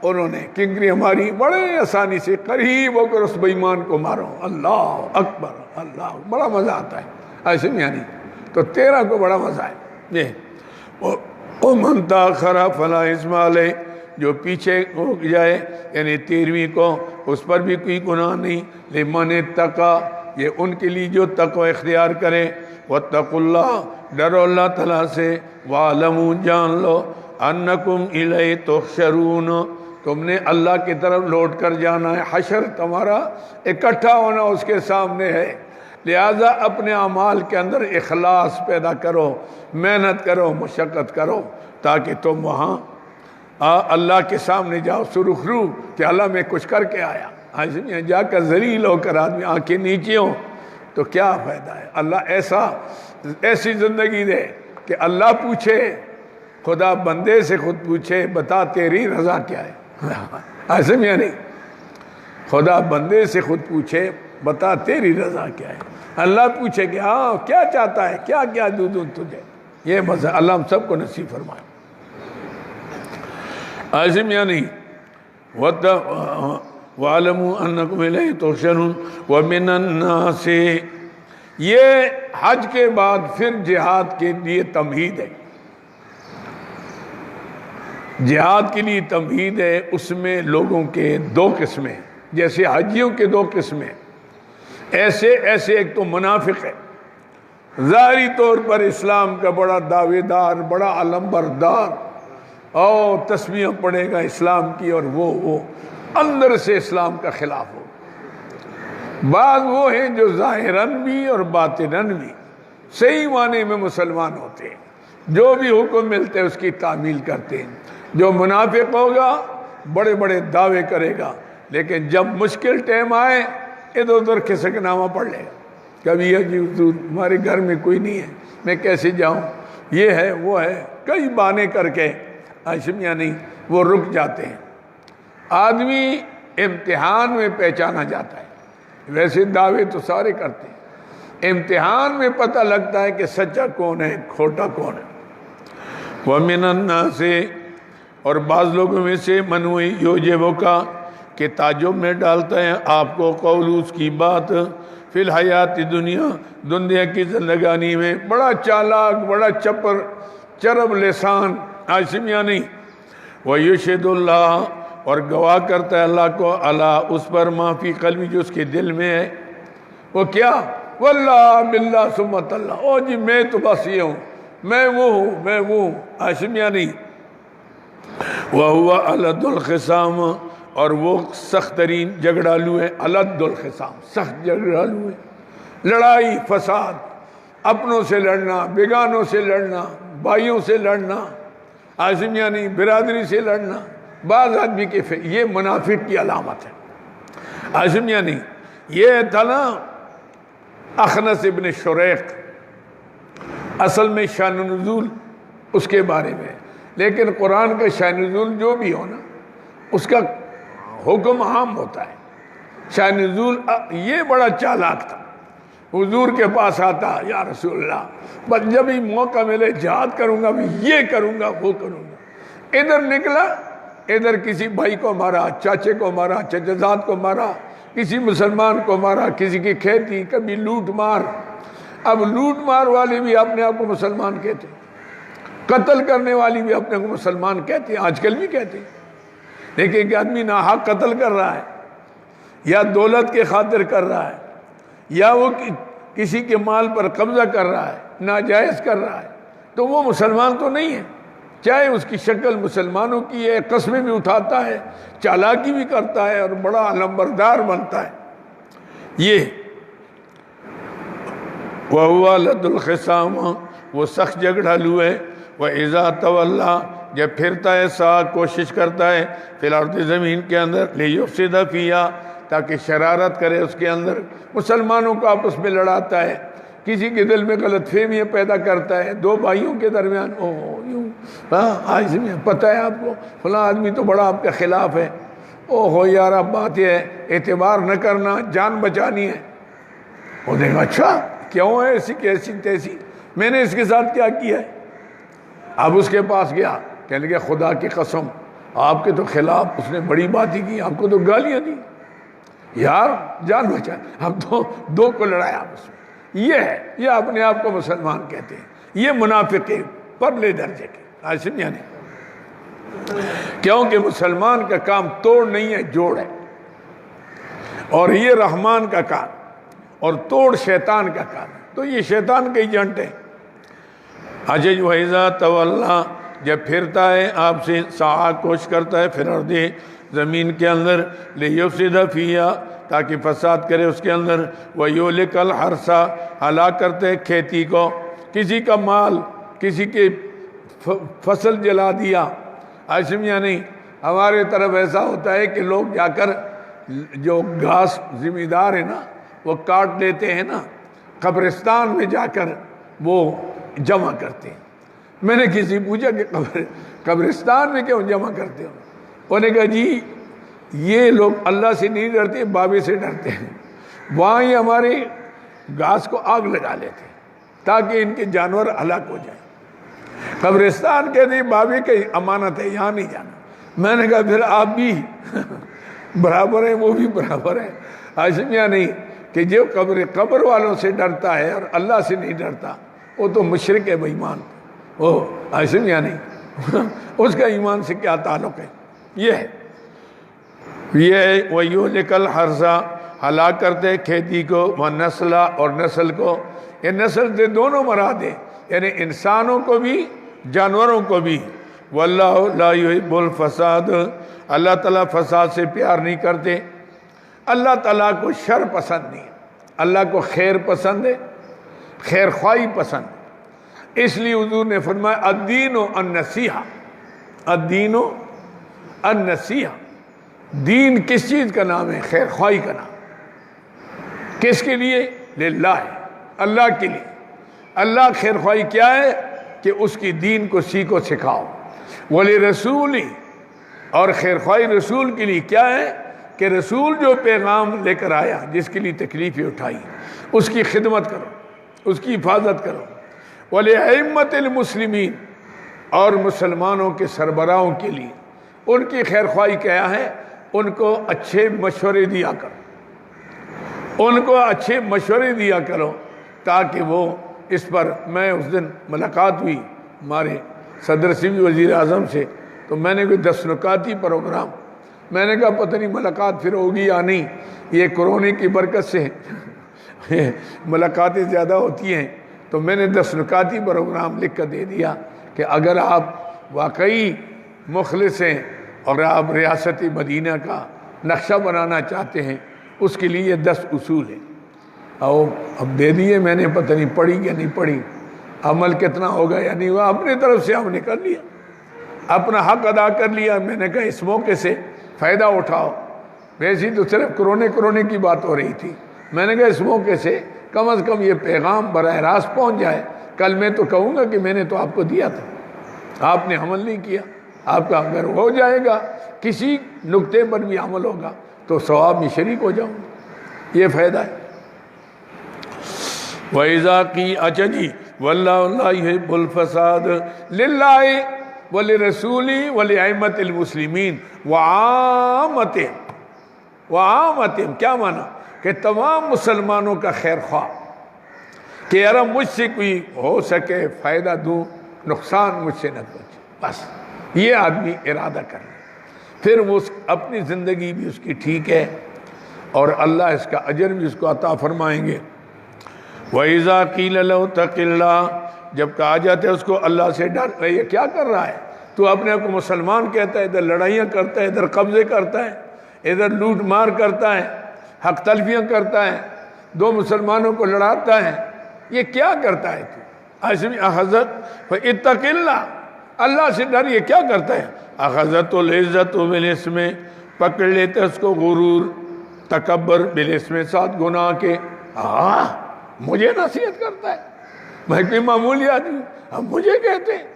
انہوں نے کنکریاں ماری، بڑے آسانی سے قریب ہو کر اس بے ایمان کو مارو، اللہ اکبر، اللہ، بڑا مزہ آتا ہے ایسے میں، یعنی تو 13 کو بڑا مزہ ہے۔ او من تاخر فلا اثم علیہ، جو پیچھے ہو جائے یعنی 13ویں کو، اس پر بھی کوئی گناہ نہیں، لمن اتقی، یہ ان کے لیے جو تقوی اختیار کرے، واتقوا اللہ، ڈرو اللہ تعالیٰ سے، وَاعْلَمُوا، جان لو، انکم الیہ تحشرون، تم نے اللہ کی طرف لوٹ کر جانا ہے، حشر تمہارا اکٹھا ہونا اس کے سامنے ہے، لہذا اپنے اعمال کے اندر اخلاص پیدا کرو، محنت کرو، مشقت کرو، تاکہ تم وہاں اللہ کے سامنے جاؤ سرخرو کہ اللہ میں کچھ کر کے آیا۔ آج جا کر ذلیل ہو کر آدمی آنکھیں نیچے ہوں تو کیا فائدہ ہے؟ اللہ ایسی زندگی دے کہ اللہ پوچھے، خدا بندے سے خود پوچھے، بتا تیری رضا کیا ہے؟ ایسے میں نہیں، خدا بندے سے خود پوچھے، بتا تیری رضا کیا ہے؟ اللہ پوچھے کہ ہاں کیا چاہتا ہے، کیا کیا دوں تجھے؟ یہ مزہ اللہ ہم سب کو نصیب فرمائے۔ ایسے میں نہیں، وَعَلَمُوا أَنَّكُمْ إِلَيْهِ تُحْشَرُونَ وَمِنَ النَّاسِ، یہ حج کے بعد پھر جہاد کے لیے تمہید ہے، جہاد کے لیے تمہید ہے، اس میں لوگوں کے 2 قسمیں، جیسے حجیوں کے 2 قسمیں، ایسے ایک تو منافق ہے، ظاہری طور پر اسلام کا بڑا دعوے دار، بڑا علم بردار، اور تسبیح پڑھے گا اسلام کی، اور وہ اندر سے اسلام کا خلاف ہو۔ بعض وہ ہیں جو ظاہراً بھی اور باطناً بھی صحیح معنی میں مسلمان ہوتے ہیں، جو بھی حکم ملتے ہیں اس کی تعمیل کرتے ہیں۔ جو منافق ہوگا بڑے بڑے دعوے کرے گا، لیکن جب مشکل ٹائم آئے ادھر ادھر کھسک نامہ پڑھ لے گا، کبھی یہ کہ حضور ہمارے گھر میں کوئی نہیں ہے، میں کیسے جاؤں، یہ ہے وہ ہے، کئی بہانے کر کے آشمیاں نہیں وہ رک جاتے ہیں۔ آدمی امتحان میں پہچانا جاتا ہے، ویسے دعوے تو سارے کرتے ہیں، امتحان میں پتہ لگتا ہے کہ سچا کون ہے کھوٹا کون ہے۔ وَمِنَ النَّاسِ، اور بعض لوگوں میں سے منوی یوجبو کا، کہ تعجب میں ڈالتا ہے آپ کو قول اس کی بات، فی الحیات دنیا کی زندگانی میں، بڑا چالاک، بڑا چرب لسان، آشمیاں نہیں، وَيُشْهِدُ اللَّهَ، اور گواہ کرتا ہے اللہ کو، اللہ اس پر ما فی قلبی، جو اس کے دل میں ہے، وہ کیا؟ واللہ باللہ ثم اللہ، او جی میں تو بس یہ ہوں، میں وہ ہوں، آشمیاں نہیں، وَهُوَ أَلَدُّ الْخِصَامِ، اور وہ سخت ترین جھگڑالو ہے، الد الخصام، سخت جھگڑالو ہے، لڑائی فساد، اپنوں سے لڑنا، بیگانوں سے لڑنا، بھائیوں سے لڑنا، آزمیاں نہیں، برادری سے لڑنا، بعض آدمی کے یہ منافق کی علامت ہے، آزمیاں نہیں۔ یہ تھا نا اخنس ابن شریق، اصل میں شان نزول اس کے بارے میں، لیکن قرآن کا شان نزول جو بھی ہو نا اس کا حکم عام ہوتا ہے۔ شان نزول یہ بڑا چالاک تھا، حضور کے پاس آتا، یا رسول اللہ بس جب ہی موقع ملے جہاد کروں گا، یہ کروں گا وہ کروں گا، ادھر نکلا، ادھر کسی بھائی کو مارا، چاچے کو مارا، چچا زاد کو مارا، کسی مسلمان کو مارا، کسی کی کھیتی، کبھی لوٹ مار۔ اب لوٹ مار والے بھی اپنے آپ کو مسلمان کہتے ہیں، قتل کرنے والی بھی اپنے کو مسلمان کہتے ہیں، آج کل بھی کہتے ہیں، لیکن ایک آدمی ناحق قتل کر رہا ہے، یا دولت کے خاطر کر رہا ہے، یا وہ کسی کے مال پر قبضہ کر رہا ہے، ناجائز کر رہا ہے، تو وہ مسلمان تو نہیں ہے، چاہے اس کی شکل مسلمانوں کی ہے، قسمیں بھی اٹھاتا ہے، چالاکی بھی کرتا ہے اور بڑا نمبردار بنتا ہے۔ یہ وَهُوَ لَدُ الْخِصَامَ، وہ سخت جھگڑالو ہے۔ وَإِذَا تَوَلَّى، جب پھرتا ہے سعی کوشش کرتا ہے فی الارض زمین کے اندر، لِيُفْسِدَ فِيهَا، تاکہ شرارت کرے اس کے اندر، مسلمانوں کو آپس میں لڑاتا ہے، کسی کے دل میں غلط فہمیاں پیدا کرتا ہے، دو بھائیوں کے درمیان آج میں پتہ ہے آپ کو فلاں آدمی تو بڑا آپ کے خلاف ہے، ہو یار اب بات یہ ہے اعتبار نہ کرنا، جان بچانی ہے۔ وہ دیکھا اچھا کیوں ہے ایسی کیسی تیسی، میں نے اس کے ساتھ کیا کیا ہے؟ اب اس کے پاس گیا، کہنے لگا خدا کی قسم آپ کے تو خلاف اس نے بڑی بات ہی کی، آپ کو تو گالیاں دی، یار جان بچا، اب تو دو کو لڑایا آپس میں۔ یہ ہے، یہ اپنے آپ کو مسلمان کہتے ہیں، یہ منافق پرلے درجے کے، آج سمجھا نہیں؟ کیونکہ مسلمان کا کام توڑ نہیں ہے، جوڑ ہے، اور یہ رحمان کا کام، اور توڑ شیطان کا کام ہے، تو یہ شیطان کے ایجنٹ ہے۔ حجج وَإِذَا تَوَلَّى، جب پھرتا ہے آپ سے، سعی کوشش کرتا ہے فی الارض زمین کے اندر، لِيُفْسِدَ فِيهَا، تاکہ فساد کرے اس کے اندر، وَيُهْلِكَ الْحَرْثَ، ہلاک کرتے کھیتی کو، کسی کا مال، کسی کے فصل جلا دیا، آج سمجھا نہیں؟ ہمارے طرف ایسا ہوتا ہے کہ لوگ جا کر جو گھاس ذمہ دار ہے نا وہ کاٹ لیتے ہیں نا، قبرستان میں جا کر وہ جمع کرتے ہیں۔ میں نے کسی پوچھا کہ قبرستان میں کیوں جمع کرتے ہو؟ انہوں نے کہا جی یہ لوگ اللہ سے نہیں ڈرتے، بابے سے ڈرتے ہیں، وہاں ہی ہماری گھاس کو آگ لگا لیتے تاکہ ان کے جانور ہلاک ہو جائیں۔ قبرستان کہتے ہیں بابے کی امانت ہے، یہاں نہیں جانا۔ میں نے کہا پھر آپ بھی برابر ہیں، وہ بھی برابر ہیں، آج سمجھا نہیں؟ کہ جو قبر والوں سے ڈرتا ہے اور اللہ سے نہیں ڈرتا وہ تو مشرک ہے، بے ایمان، وہ آج سمجھا نہیں؟ اس کا ایمان سے کیا تعلق ہے؟ یہ ہے وَيُهْلِكَ الْحَرْثَ، ہلاک کرتے کھیتی کو، وَالنَّسْلَ، اور نسل کو۔ یہ نسل سے دونوں مراد ہیں، یعنی انسانوں کو بھی جانوروں کو بھی۔ وَاللَّهُ لَا يُحِبُّ الْفَسَادَ، اللہ تعالیٰ فساد سے پیار نہیں کرتے، اللہ تعالیٰ کو شر پسند نہیں ہے، اللہ کو خیر پسند ہے، خیر خواہی پسند ہے۔ اس لیے حضور نے فرمایا الدین النصیحہ، الدین النصیحہ، دین کس چیز کا نام ہے؟ خیر خواہی کا نام۔ کس کے لیے؟ للہ، اللہ کے لیے۔ اللہ خیر خواہی کیا ہے؟ کہ اس کی دین کو سیکھو سکھاؤ۔ وَلِرَسُولِ، اور خیر خواہی رسول کے لیے کیا ہے؟ کہ رسول جو پیغام لے کر آیا، جس کے لیے تکلیفیں اٹھائی، اس کی خدمت کرو، اس کی حفاظت کرو۔ وَلِأَئِمَّةِ الْمُسْلِمِينَ، اور مسلمانوں کے سربراہوں کے لیے ان کی خیر خواہی کیا ہے؟ ان کو اچھے مشورے دیا کرو، ان کو اچھے مشورے دیا کرو، تاکہ وہ اس پر، میں اس دن ملاقات ہوئی ہمارے صدر سے بھی، وزیر اعظم سے، تو میں نے کوئی 10 نکاتی پروگرام، میں نے کہا پتہ نہیں ملاقات پھر ہوگی یا نہیں، یہ کورونا کی برکت سے ملاقاتیں زیادہ ہوتی ہیں، تو میں نے 10 نکاتی پروگرام لکھ کر دے دیا کہ اگر آپ واقعی مخلص ہیں اور آپ ریاست مدینہ کا نقشہ بنانا چاہتے ہیں، اس کے لیے یہ 10 اصول ہیں۔ اب دے دیے میں نے، پتہ نہیں پڑھی یا نہیں پڑھی، عمل کتنا ہوگا یا نہیں ہوا، اپنے طرف سے ہم نے کر لیا، اپنا حق ادا کر لیا۔ میں نے کہا اس موقع سے فائدہ اٹھاؤ، ویسی تو صرف کرونے کی بات ہو رہی تھی، میں نے کہا اس موقع سے کم از کم یہ پیغام براہ راست پہنچ جائے، کل میں تو کہوں گا کہ میں نے تو آپ کو دیا تھا، آپ نے عمل نہیں کیا۔ آپ کا اگر ہو جائے گا، کسی نقطے پر بھی عمل ہوگا تو ثواب میں شریک ہو جاؤں گا، یہ فائدہ ہے۔ وَإِذَا قِيلَ، اچھا جی، وَاللَّهُ لَا يُحِبُّ الْفَسَادَ لِلَّهِ وَلِرَسُولِهِ وَلِأَئِمَّةِ الْمُسْلِمِينَ وَعَامَتِهِمْ، کیا معنی؟ کہ تمام مسلمانوں کا خیر خواہ، کہ یار مجھ سے کوئی ہو سکے فائدہ دوں، نقصان مجھ سے نہ پہنچے، بس یہ آدمی ارادہ کر لے، پھر وہ اپنی زندگی بھی اس کی ٹھیک ہے، اور اللہ اس کا اجر بھی اس کو عطا فرمائیں گے۔ وَإِذَا قِيلَ لَهُ اتَّقِ اللَّهَ، جب کہا جاتا ہے اس کو اللہ سے ڈر، یہ کیا کر رہا ہے تو اپنے آپ کو مسلمان کہتا ہے، ادھر لڑائیاں کرتا ہے، ادھر قبضے کرتا ہے، ادھر لوٹ مار کرتا ہے، حق تلفیاں کرتا ہے، دو مسلمانوں کو لڑاتا ہے، یہ کیا کرتا ہے تو؟ عاصمی اخذت فاتق اللہ، اللہ سے ڈر، یہ کیا کرتا ہے؟ اخذت العزت بالاسم، پکڑ لیتا ہے اس کو غرور، تکبر بالاسم، ساتھ گناہ کے۔ مجھے نصیحت کرتا ہے، میں کوئی معمولی آدمی ہوں، اب مجھے کہتے ہیں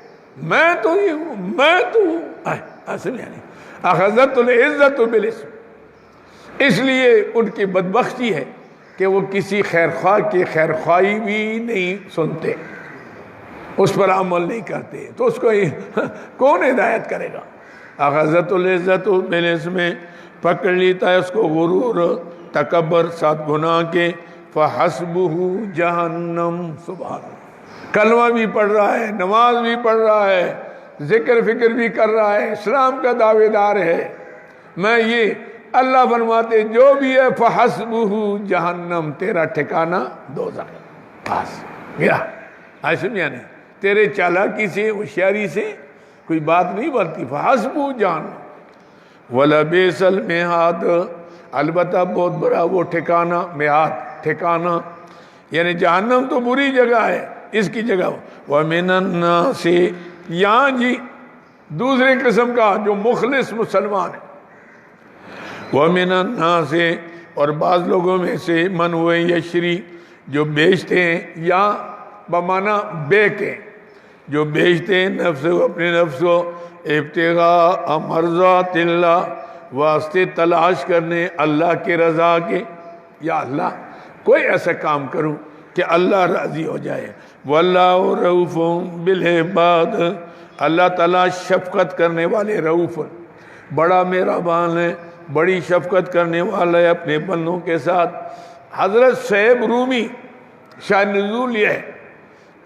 میں تو یہ ہوں، میں تو ہوں، اصل یعنی اخذت العزت بالاسم۔ اس لیے ان کی بدبختی ہے کہ وہ کسی خیر خواہ کی خیر خواہی بھی نہیں سنتے، اس پر عمل نہیں کرتے، تو اس کو کون ہدایت کرے گا؟ اخذت العزت بالاسم، پکڑ لیتا ہے اس کو غرور، تکبر، ساتھ گناہ کے، فحسبہ جہنم۔ سبحان اللہ، کلمہ بھی پڑھ رہا ہے، نماز بھی پڑھ رہا ہے، ذکر فکر بھی کر رہا ہے، اسلام کا دعوے دار ہے، میں یہ اللہ فرماتے جو بھی ہے فحسبہ جہنم، تیرا ٹھکانہ دوزخ ہے، بس گیا۔ ایسے نہیں، تیرے چالاکی سے، ہوشیاری سے کوئی بات نہیں بنتی، فحسبہ جہنم ولبئس المہاد، البتہ بہت بڑا وہ ٹھکانہ، میعاد ٹھکانہ، یعنی جہنم تو بری جگہ ہے، اس کی جگہ وَمِنَ النَّاسِ، یہاں جی دوسرے قسم کا جو مخلص مسلمان ہے، وَمِنَ النَّاسِ، اور بعض لوگوں میں سے من ہوئے یشری، جو بیچتے ہیں، یا بمانا بے کے، جو بیچتے ہیں نفس کو، اپنے نفس کو، ابتغاء مرضات اللہ، واسطے تلاش کرنے اللہ کے رضا کے، یا اللہ کوئی ایسا کام کروں کہ اللہ راضی ہو جائے۔ واللہ رؤوف بالعباد، اللہ تعالیٰ شفقت کرنے والے، رؤوف، بڑا مہربان ہے، بڑی شفقت کرنے والا ہے اپنے بندوں کے ساتھ۔ حضرت صہیب رومی، شاید نزول یہ ہے،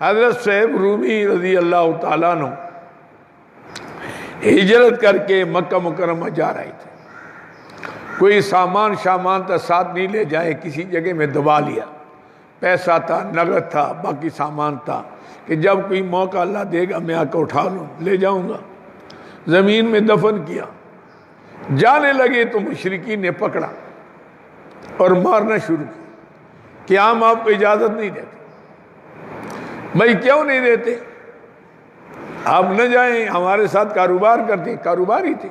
حضرت صہیب رومی رضی اللہ تعالیٰ عنہ ہجرت کر کے مکہ مکرمہ جا رہے تھے، کوئی سامان تا ساتھ نہیں لے جائے، کسی جگہ میں دبا لیا، پیسہ تھا، نقد تھا، باقی سامان تھا، کہ جب کوئی موقع اللہ دے گا میں آ کر اٹھا لوں، لے جاؤں گا۔ زمین میں دفن کیا، جانے لگے تو مشرکین نے پکڑا اور مارنا شروع کیا کہ ہم آپ کو اجازت نہیں دیتے۔ بھائی کیوں نہیں دیتے؟ آپ نہ جائیں، ہمارے ساتھ کاروبار کرتے، کاروباری تھے،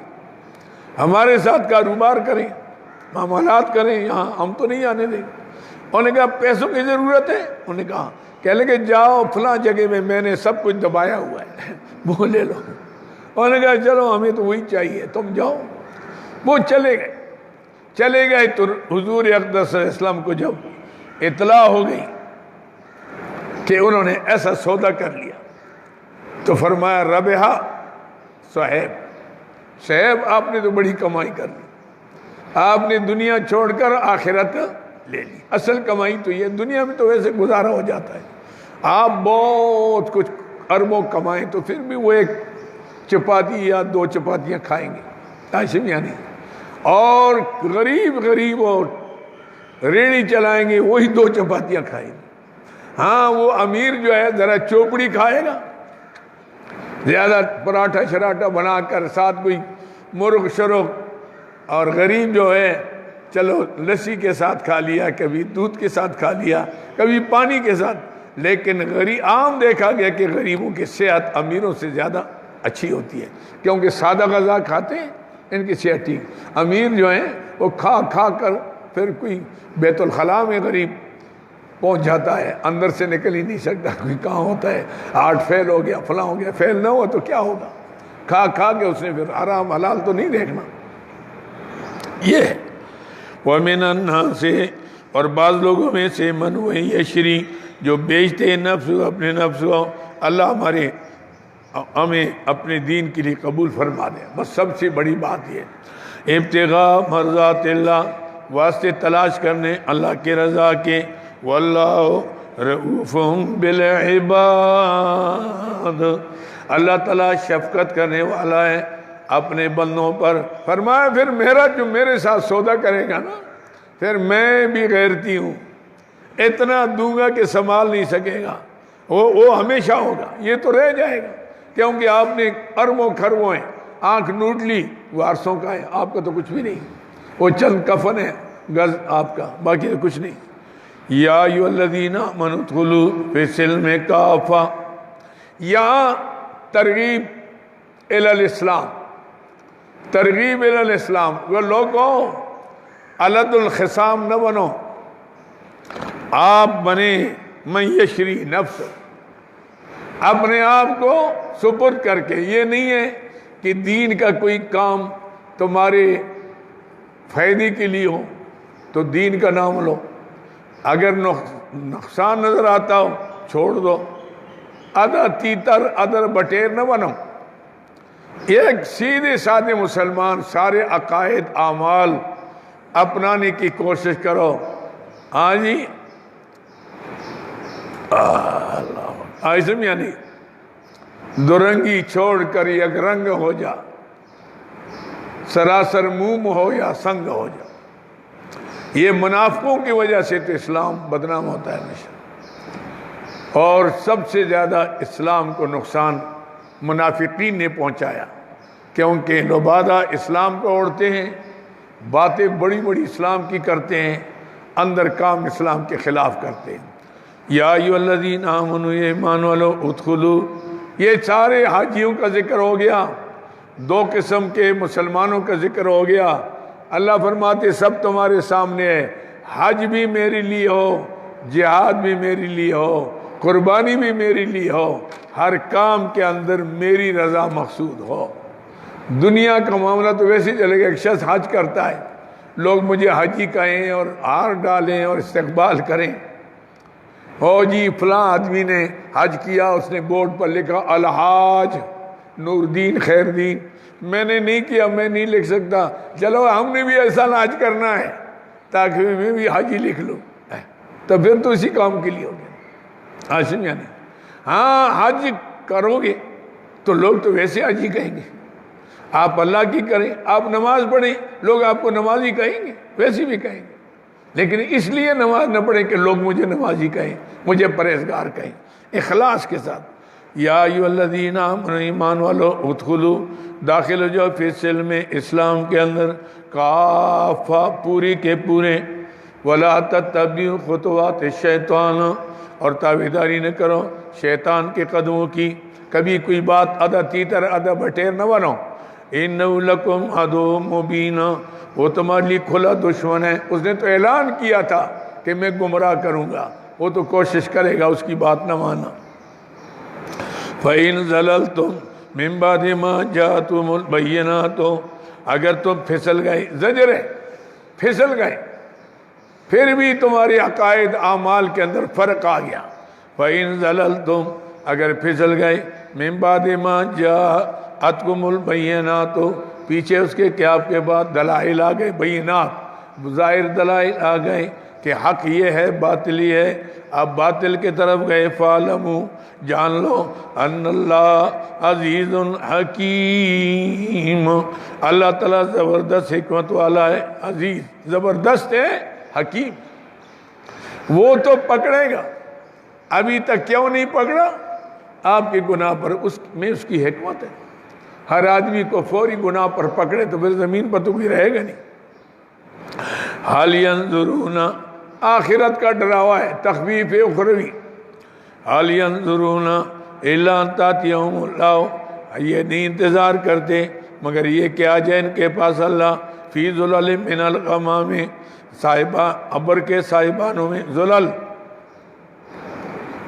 ہمارے ساتھ کاروبار کریں، معاملات کریں، یہاں ہم تو نہیں آنے دیں۔ انہوں نے کہا پیسوں کی ضرورت ہے؟ انہوں نے کہا، کہہ لگے جاؤ فلاں جگہ میں نے سب کچھ دبایا ہوا ہے، وہ لے لو۔ انہوں نے کہا چلو ہمیں تو وہی چاہیے، تم جاؤ۔ وہ چلے گئے تو حضور اقدس صلی اللہ علیہ وسلم کو جب اطلاع ہو گئی کہ انہوں نے ایسا سودا کر لیا تو فرمایا ربحا صہیب، آپ نے تو بڑی کمائی کر لی، آپ نے دنیا چھوڑ کر آخرت لے لی۔ اصل کمائی تو یہ، دنیا میں تو ویسے گزارا ہو جاتا ہے، آپ بہت کچھ اربوں کمائیں تو پھر بھی وہ ایک چپاتی یا دو چپاتیاں کھائیں گے، ایسے یعنی، اور غریب اور ریڑھی چلائیں گے وہی دو چپاتیاں کھائیں گے۔ ہاں وہ امیر جو ہے ذرا چوپڑی کھائے گا، زیادہ پراٹھا شراٹھا بنا کر ساتھ کوئی مرغ شرغ، اور غریب جو ہے چلو لسی کے ساتھ کھا لیا، کبھی دودھ کے ساتھ کھا لیا، کبھی پانی کے ساتھ۔ لیکن عام دیکھا گیا کہ غریبوں کی صحت امیروں سے زیادہ اچھی ہوتی ہے، کیونکہ سادہ غذا کھاتے ہیں، ان کی صحت ٹھیک۔ امیر جو ہیں وہ کھا کر پھر کوئی بیت الخلاء میں غریب پہنچ جاتا ہے، اندر سے نکل ہی نہیں سکتا، کوئی کہاں ہوتا ہے، ہارٹ فیل ہو گیا، فلاں ہو گیا، فیل نہ ہوا تو کیا ہوگا، کھا کے اس نے پھر حرام حلال تو نہیں دیکھنا۔ یہ ہے وَمِنَ النَّاسِ، اور بعض لوگوں میں سے من ہوئے یشری، جو بیچتے ہیں نفس کو، اپنے نفس کو۔ اللہ ہمیں اپنے دین کے لیے قبول فرما دے، بس سب سے بڑی بات یہ، ابتغاء مرضات اللہ، واسطے تلاش کرنے اللہ کے رضا کے۔ واللہ رؤوف بالعباد، اللہ تعالیٰ شفقت کرنے والا ہے اپنے بندوں پر۔ فرمایا پھر میرا جو میرے ساتھ سودا کرے گا نا، پھر میں بھی غیرتی ہوں، اتنا دوں گا کہ سنبھال نہیں سکے گا، وہ ہمیشہ ہوگا، یہ تو رہ جائے گا، کیونکہ آپ نے اربوں خربوں ہیں، آنکھ نوٹ لی، وارثوں کا ہے، آپ کا تو کچھ بھی نہیں، وہ چند کفن ہے گز آپ کا، باقی کچھ نہیں۔ یا ایھا الذین آمنوا ادخلوا فی السلم کافہ، یہاں ترغیب الی الاسلام، ترغیب الی الاسلام، وہ لوگوں علد الخصام نہ بنو، آپ بنے من یشری نفس، اپنے آپ کو سپرد کر کے، یہ نہیں ہے کہ دین کا کوئی کام تمہارے فائدے کے لیے ہو تو دین کا نام لو، اگر نقصان نظر آتا ہو چھوڑ دو، ادھر تیتر ادھر بٹیر نہ بنو۔ ایک سیدھے سادے مسلمان سارے عقائد اعمال اپنانے کی کوشش کرو۔ ہاں جی، ایسم یعنی دورنگی چھوڑ کر یک رنگ ہو جا، سراسر موم ہو یا سنگ ہو جا۔ یہ منافقوں کی وجہ سے تو اسلام بدنام ہوتا ہے ہمیشہ، اور سب سے زیادہ اسلام کو نقصان منافقین نے پہنچایا، کیونکہ نبادہ اسلام کو اوڑھتے ہیں، باتیں بڑی بڑی اسلام کی کرتے ہیں، اندر کام اسلام کے خلاف کرتے ہیں۔ یا ایھا الذین آمنوا، یہ ایمان والو، ادخلوا، یہ سارے حاجیوں کا ذکر ہو گیا، دو قسم کے مسلمانوں کا ذکر ہو گیا۔ اللہ فرماتے سب تمہارے سامنے ہے، حج بھی میرے لیے ہو، جہاد بھی میرے لیے ہو، قربانی بھی میرے لیے ہو، ہر کام کے اندر میری رضا مقصود ہو۔ دنیا کا معاملہ تو ویسے ہی چلے گا، ایک شخص حج کرتا ہے، لوگ مجھے حجی کہیں اور ہار ڈالیں اور استقبال کریں، او جی فلاں آدمی نے حج کیا، اس نے بورڈ پر لکھا الحاج نور الدین خیر الدین، میں نے نہیں کیا، میں نہیں لکھ سکتا، چلو ہم نے بھی ایسا حج کرنا ہے تاکہ میں بھی حاجی لکھ لوں، تو پھر تو اسی کام کے لیے ہو گیا۔ آسم یعنی ہاں حج کرو گے تو لوگ تو ویسے حاجی کہیں گے، آپ اللہ کی کریں، آپ نماز پڑھیں، لوگ آپ کو نمازی کہیں گے، ویسے بھی کہیں گے، لیکن اس لیے نماز نہ پڑھیں کہ لوگ مجھے نمازی کہیں، مجھے پرہیزگار کہیں، اخلاص کے ساتھ۔ یا ایھا الذین آمنوا، ایمان والو، ادخلوا، داخل ہو جاؤ، فی السلم، اسلام کے اندر، کافہ، پوری کے پورے، ولا تتبعوا خطوات الشیطان، اور تابعداری نہ کرو شیطان کے قدموں کی، کبھی کوئی بات آدھا تیتر آدھا بٹیر نہ بنو، انہ لکم عدو مبین، وہ تمہارے لیے کھلا دشمن ہے، اس نے تو اعلان کیا تھا کہ میں گمراہ کروں گا، وہ تو کوشش کرے گا اس کی بات نہ مانا۔ فَإِن زَلَلْتُمْ مِن بَعْدِ مَا جَاءَتْكُمُ الْبَيِّنَاتُ، اگر تم پھسل گئے، زجر ہے، پھسل گئے، پھر بھی تمہارے عقائد اعمال کے اندر فرق آ گیا۔ فَإِن زَلَلْتُمْ، اگر پھسل گئے، مِن بَعْدِ مَا جَاءَتْكُمُ الْبَيِّنَاتُ، پیچھے اس کے کیا آپ کے بعد دلائل آ گئے، بینات، ظاہر دلائل آ گئے کہ حق یہ ہے باطل یہ ہے، آپ باطل کے طرف گئے، فَاعْلَمُوا، جان لو، ان اللہ عزیز حکیم، اللہ تعالیٰ زبردست حکمت والا ہے، عزیز زبردست ہے، حکیم، وہ تو پکڑے گا، ابھی تک کیوں نہیں پکڑا؟ آپ کے گناہ پر اس میں اس کی حکمت ہے، ہر آدمی کو فوری گناہ پر پکڑے تو پھر زمین پر تو کوئی رہے گا نہیں۔ حال ینظرون، آخرت کا ڈراوا ہے، تخویف اخروی، حال ینظرون الا ان تاتیہم اللہ، یہ نہیں انتظار کرتے مگر یہ کہ آ جائے ان کے پاس اللہ، فی ظلل من الغمام، صاحبہ ابر کے صاحبانوں میں،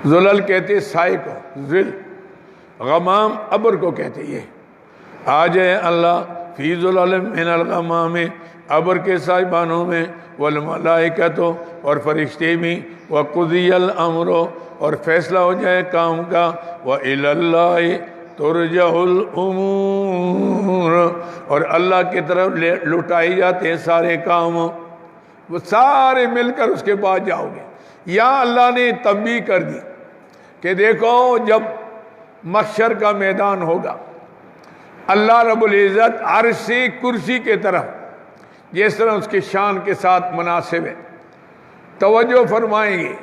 ظلل کہتے سائے کو، ظل، غمام ابر کو کہتے، یہ آ جائے اللہ فی ظلل من الغمام، ابر کے صاحبانوں میں، والملائکۃ، اور فرشتے بھی، وقضی الامر، اور فیصلہ ہو جائے کام کا، وإلی اللہ ترجع الامور، اور اللہ کی طرف لٹائی جاتے ہیں سارے کام، وہ سارے مل کر اس کے بعد جاؤ گے۔ یا اللہ نے تنبیہ کر دی کہ دیکھو جب محشر کا میدان ہوگا، اللہ رب العزت عرش سے کرسی کے طرف جس طرح اس کے شان کے ساتھ مناسب ہے. توجہ فرمائیں گے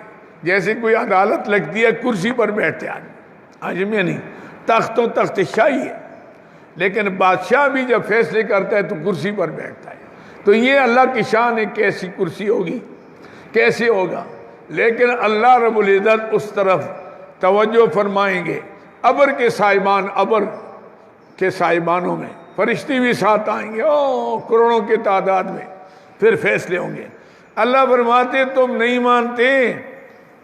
جیسے کوئی عدالت لگتی ہے کرسی پر بیٹھتے آدمی. آج میں نہیں تختوں تخت شاہی ہے، لیکن بادشاہ بھی جب فیصلے کرتا ہے تو کرسی پر بیٹھتا ہے. تو یہ اللہ کی شان ہے، کیسی کرسی ہوگی، کیسے ہوگا. لیکن اللہ رب العزت اس طرف توجہ فرمائیں گے. ابر کے سائبان، ابر کے سائبانوں میں فرشتے بھی ساتھ آئیں گے، کروڑوں کے تعداد میں، پھر فیصلے ہوں گے. اللہ فرماتے تم نہیں مانتے،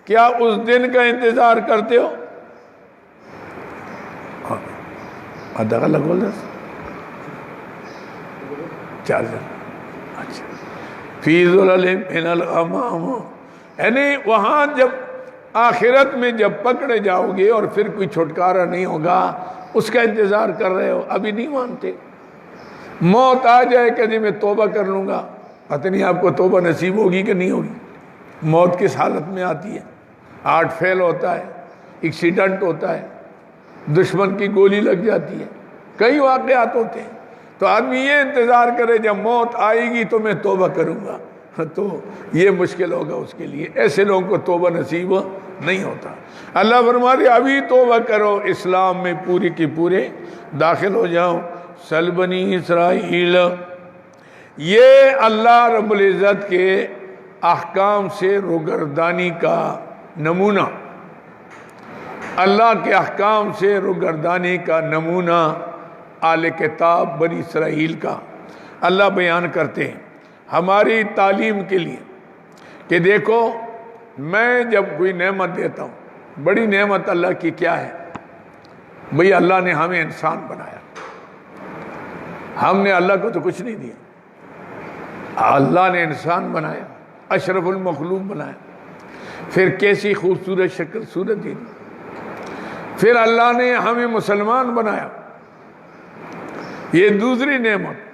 کیا اس دن کا انتظار کرتے ہو؟ اچھا فی ظلل من الغمام، یعنی وہاں جب آخرت میں جب پکڑے جاؤ گے اور پھر کوئی چھٹکارا نہیں ہوگا، اس کا انتظار کر رہے ہو، ابھی نہیں مانتے. موت آ جائے کہ جی میں توبہ کر لوں گا، پتہ نہیں آپ کو توبہ نصیب ہوگی کہ نہیں ہوگی. موت کس حالت میں آتی ہے؟ ہارٹ فیل ہوتا ہے، ایکسیڈنٹ ہوتا ہے، دشمن کی گولی لگ جاتی ہے، کئی واقعات ہوتے ہیں. تو آدمی یہ انتظار کرے جب موت آئے گی تو میں توبہ کروں گا، تو یہ مشکل ہوگا اس کے لیے. ایسے لوگوں کو توبہ نصیب نہیں ہوتا. اللہ فرماتے ابھی توبہ کرو، اسلام میں پوری کی پورے داخل ہو جاؤ. سل بنی اسرائیل، یہ اللہ رب العزت کے احکام سے روگردانی کا نمونہ، اللہ کے احکام سے روگردانی کا نمونہ اہل کتاب بنی اسرائیل کا اللہ بیان کرتے ہیں ہماری تعلیم کے لیے کہ دیکھو میں جب کوئی نعمت دیتا ہوں، بڑی نعمت اللہ کی کیا ہے بھئی؟ اللہ نے ہمیں انسان بنایا. ہم نے اللہ کو تو کچھ نہیں دیا، اللہ نے انسان بنایا، اشرف المخلوق بنایا، پھر کیسی خوبصورت شکل صورت دی. پھر اللہ نے ہمیں مسلمان بنایا، یہ دوسری نعمت.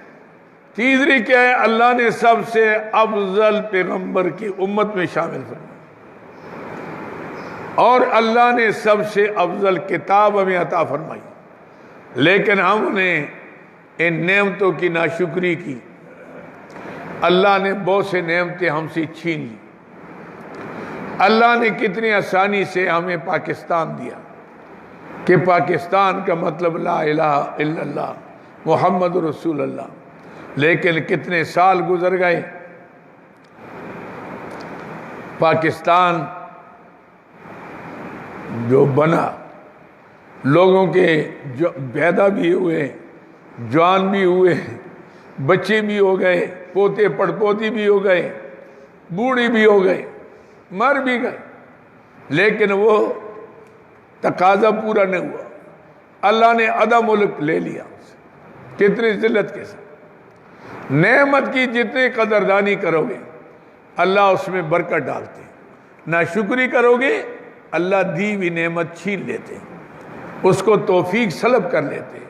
تیسری کیا ہے؟ اللہ نے سب سے افضل پیغمبر کی امت میں شامل فرمایا، اور اللہ نے سب سے افضل کتاب ہمیں عطا فرمائی. لیکن ہم نے ان نعمتوں کی ناشکری کی، اللہ نے بہت سے نعمتیں ہم سے چھین لی. اللہ نے کتنی آسانی سے ہمیں پاکستان دیا کہ پاکستان کا مطلب لا الہ الا اللہ محمد رسول اللہ. لیکن کتنے سال گزر گئے، پاکستان جو بنا، لوگوں کے جو پیدا بھی ہوئے، جوان بھی ہوئے، بچے بھی ہو گئے، پوتے پڑپوتی بھی ہو گئے، بوڑھی بھی ہو گئے، مر بھی گئے، لیکن وہ تقاضا پورا نہیں ہوا. اللہ نے آدھا ملک لے لیا. کتنی ذلت کے ساتھ. نعمت کی جتنی قدردانی کرو گے اللہ اس میں برکت ڈالتے ہیں، ناشکری کرو گے اللہ دی ہوئی نعمت چھین لیتے ہیں، اس کو توفیق سلب کر لیتے ہیں.